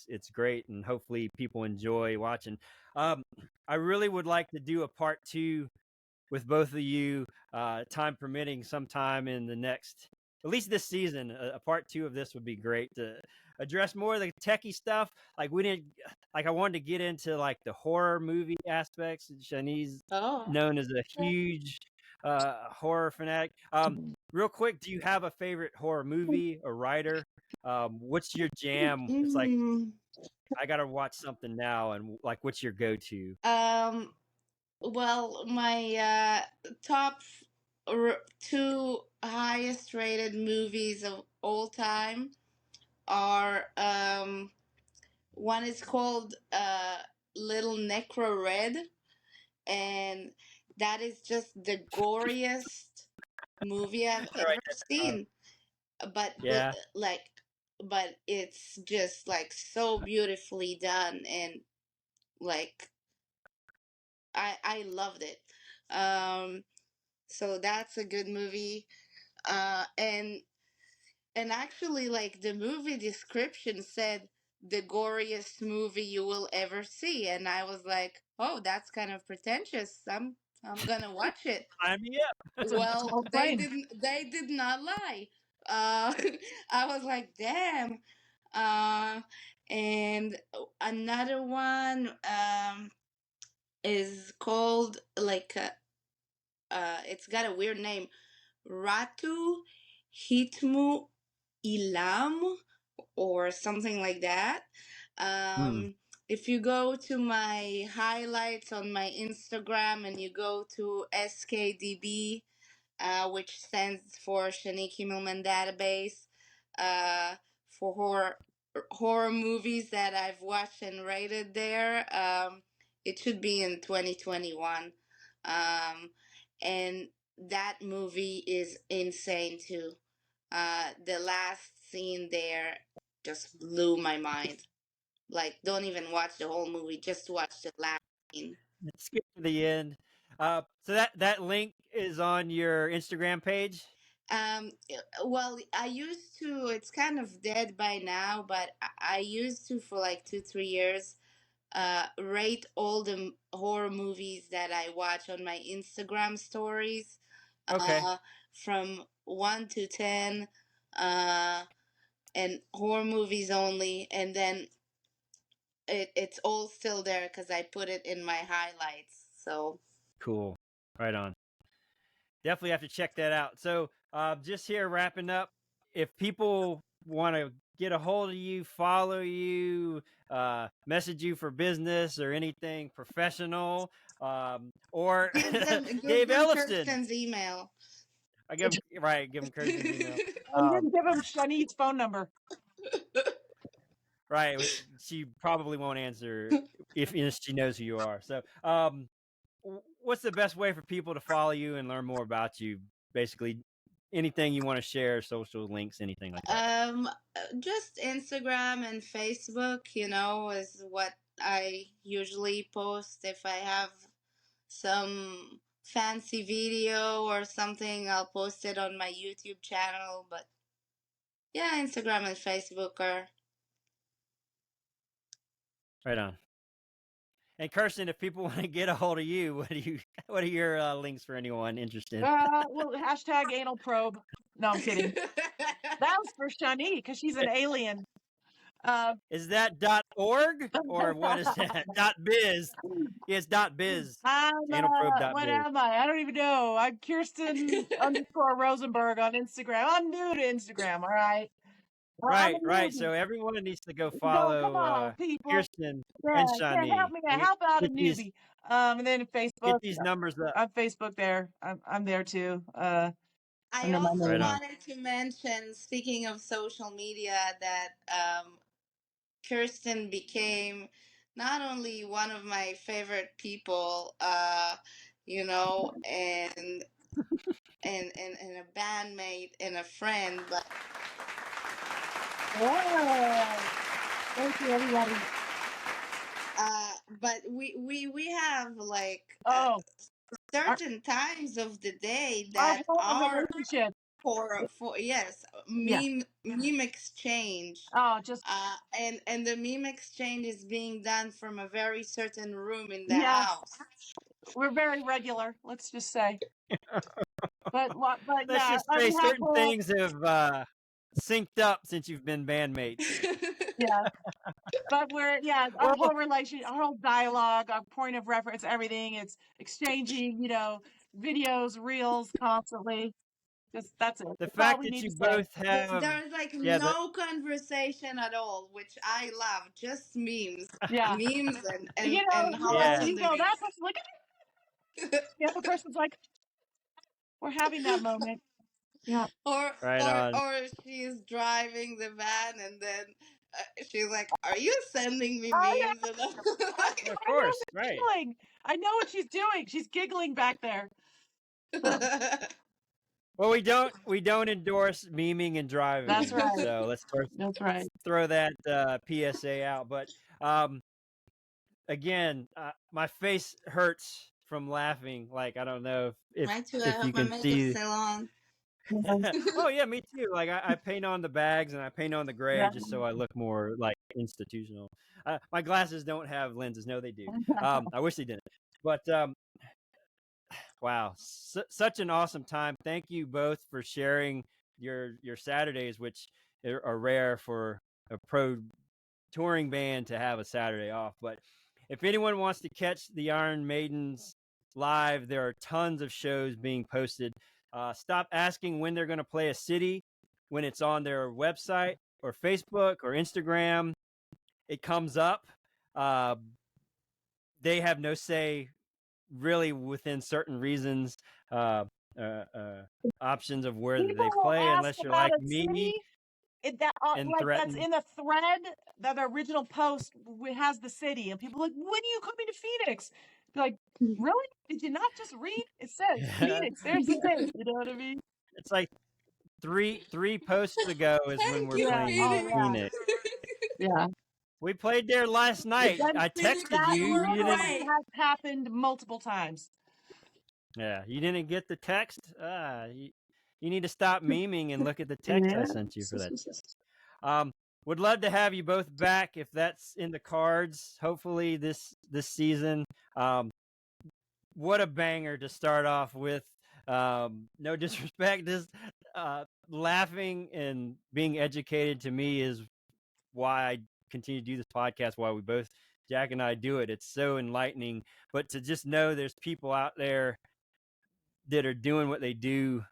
It's great, and hopefully people enjoy watching. I really would like to do a part 2 with both of you, time permitting, sometime in the next, at least this season. A part 2 of this would be great to address more of the techie stuff. Like I wanted to get into like the horror movie aspects. Shani's known as a huge horror fanatic. Real quick, do you have a favorite horror movie or writer? What's your jam? It's like, I gotta watch something now, and like, what's your go-to? Well, my top 2 highest rated movies of all time are one is called Little Necro Red, and that is just the goriest movie I've ever seen. But Yeah, but it's just like so beautifully done, and like I loved it. So that's a good movie. And actually, like, the movie description said the goriest movie you will ever see, and I was like, oh, that's kind of pretentious. I'm gonna watch it. sign me up. Well, they did not lie. I was like, damn. And another one is called like it's got a weird name, Ratu, Hitmu, Ilmu, or something like that. If you go to my highlights on my Instagram and you go to SKDB, which stands for Shani Kimelman Database, for horror movies that I've watched and rated there, it should be in 2021. And that movie is insane too. The last scene there just blew my mind. Like, don't even watch the whole movie, just watch the last scene. skip to the end. So that link is on your Instagram page. Well, I used to. It's kind of dead by now, but I used to for like 2-3 years. Rate all the horror movies that I watch on my Instagram stories. Okay. From 1 to 10, and horror movies only, and then it's all still there because I put it in my highlights. So Cool. Right on. Definitely have to check that out. So just here wrapping up, if people want to get a hold of you, follow you, message you for business or anything professional, or give them Dave Ellefson. Kirsten's email. I give him Kirsten's email. And then give him Shani's phone number. Right, which she probably won't answer if she knows who you are. So, what's the best way for people to follow you and learn more about you? Basically, anything you want to share, social links, anything like that. Just Instagram and Facebook, is what I usually post. If I have some fancy video or something, I'll post it on my YouTube channel. But yeah, Instagram and Facebook are Right on. And Kirsten, if people want to get a hold of you, what are your links for anyone interested? Well, hashtag anal probe. No, I'm kidding. That was for Shani because she's an alien. Is that .org or what is that? .biz. Yes, .biz. Analprobe.biz. What am I? I don't even know. I'm Kirsten _Rosenberg on Instagram. I'm new to Instagram. All right. Right. So everyone needs to go follow Kirsten and Shani. Help me out. Help out a newbie. And then Facebook. Get these numbers up. On Facebook there. I'm there too. I also wanted to mention, speaking of social media, that Kirsten became not only one of my favorite people, and a bandmate and a friend, but thank you, everybody. But we have like certain times of the day that are for meme exchange. And the meme exchange is being done from a very certain room in the house. We're very regular, let's just say. But let's just say certain things have synced up since you've been bandmates. Yeah. But our whole relation, our whole dialogue, our point of reference, everything, it's exchanging, videos, reels constantly. Just that's it. The fact that you both have there's like no conversation at all, which I love. Just memes. Yeah. Memes and that person, look at it. The other person's like, we're having that moment. Yeah. Or she's driving the van and then she's like, "Are you sending me memes?" Of course, right. I know what she's doing. She's giggling back there. Well, we don't endorse memeing and driving. That's right. So let's throw that PSA out. But again, my face hurts from laughing. Like, I don't know if you can see. Oh yeah, me too. Like I paint on the bags and I paint on the gray just so I look more like institutional. My glasses don't have lenses. No, they do. I wish they didn't. But wow, such an awesome time. Thank you both for sharing your Saturdays, which are rare for a pro touring band to have a Saturday off. But if anyone wants to catch the Iron Maidens live, there are tons of shows being posted. Stop asking when they're going to play a city when it's on their website or Facebook or Instagram. It comes up. They have no say really within certain reasons, options of where they play, unless you're like me. That's in the thread, that the original post has the city, and people are like, when are you coming to Phoenix? Be like, really? Did you not just read? It says Phoenix. There's the city. You know what I mean? It's like three posts ago is when we're playing Phoenix. Yeah. We played there last night. That I texted that you. You didn't. literally has happened multiple times. Yeah, you didn't get the text. You need to stop memeing and look at the text I sent you for that. Would love to have you both back if that's in the cards. Hopefully this season. What a banger to start off with. No disrespect, just laughing and being educated to me is why I continue to do this podcast. Why we both, Jack and I, do it. It's so enlightening. But to just know there's people out there that are doing what they do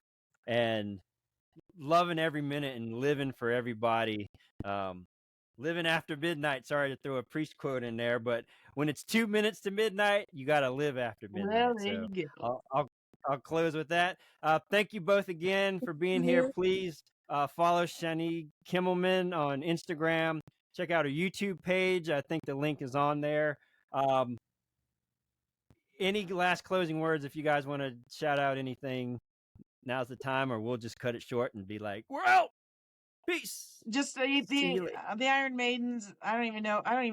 and loving every minute and living for everybody. Living after midnight. Sorry to throw a priest quote in there, but when it's 2 minutes to midnight, you got to live after midnight. Well, there you go. I'll close with that. Thank you both again for being here. Please follow Shani Kimelman on Instagram. Check out her YouTube page. I think the link is on there. Any last closing words if you guys want to shout out anything? Now's the time, or we'll just cut it short and be like, we're out. Peace. Just the Iron Maidens. I don't even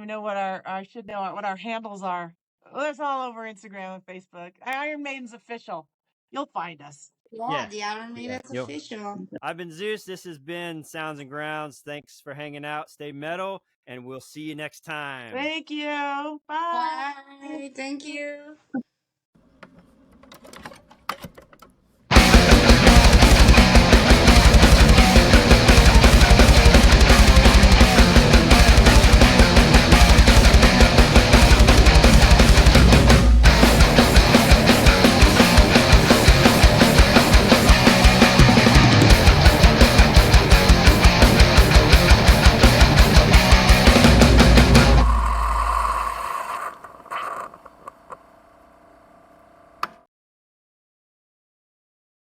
know what I should know what our handles are. Well, it's all over Instagram and Facebook. Iron Maidens official. You'll find us. Yeah, the Iron Maidens official. I've been Zeus. This has been Sounds and Grounds. Thanks for hanging out. Stay metal, and we'll see you next time. Thank you. Bye. Bye. Thank you.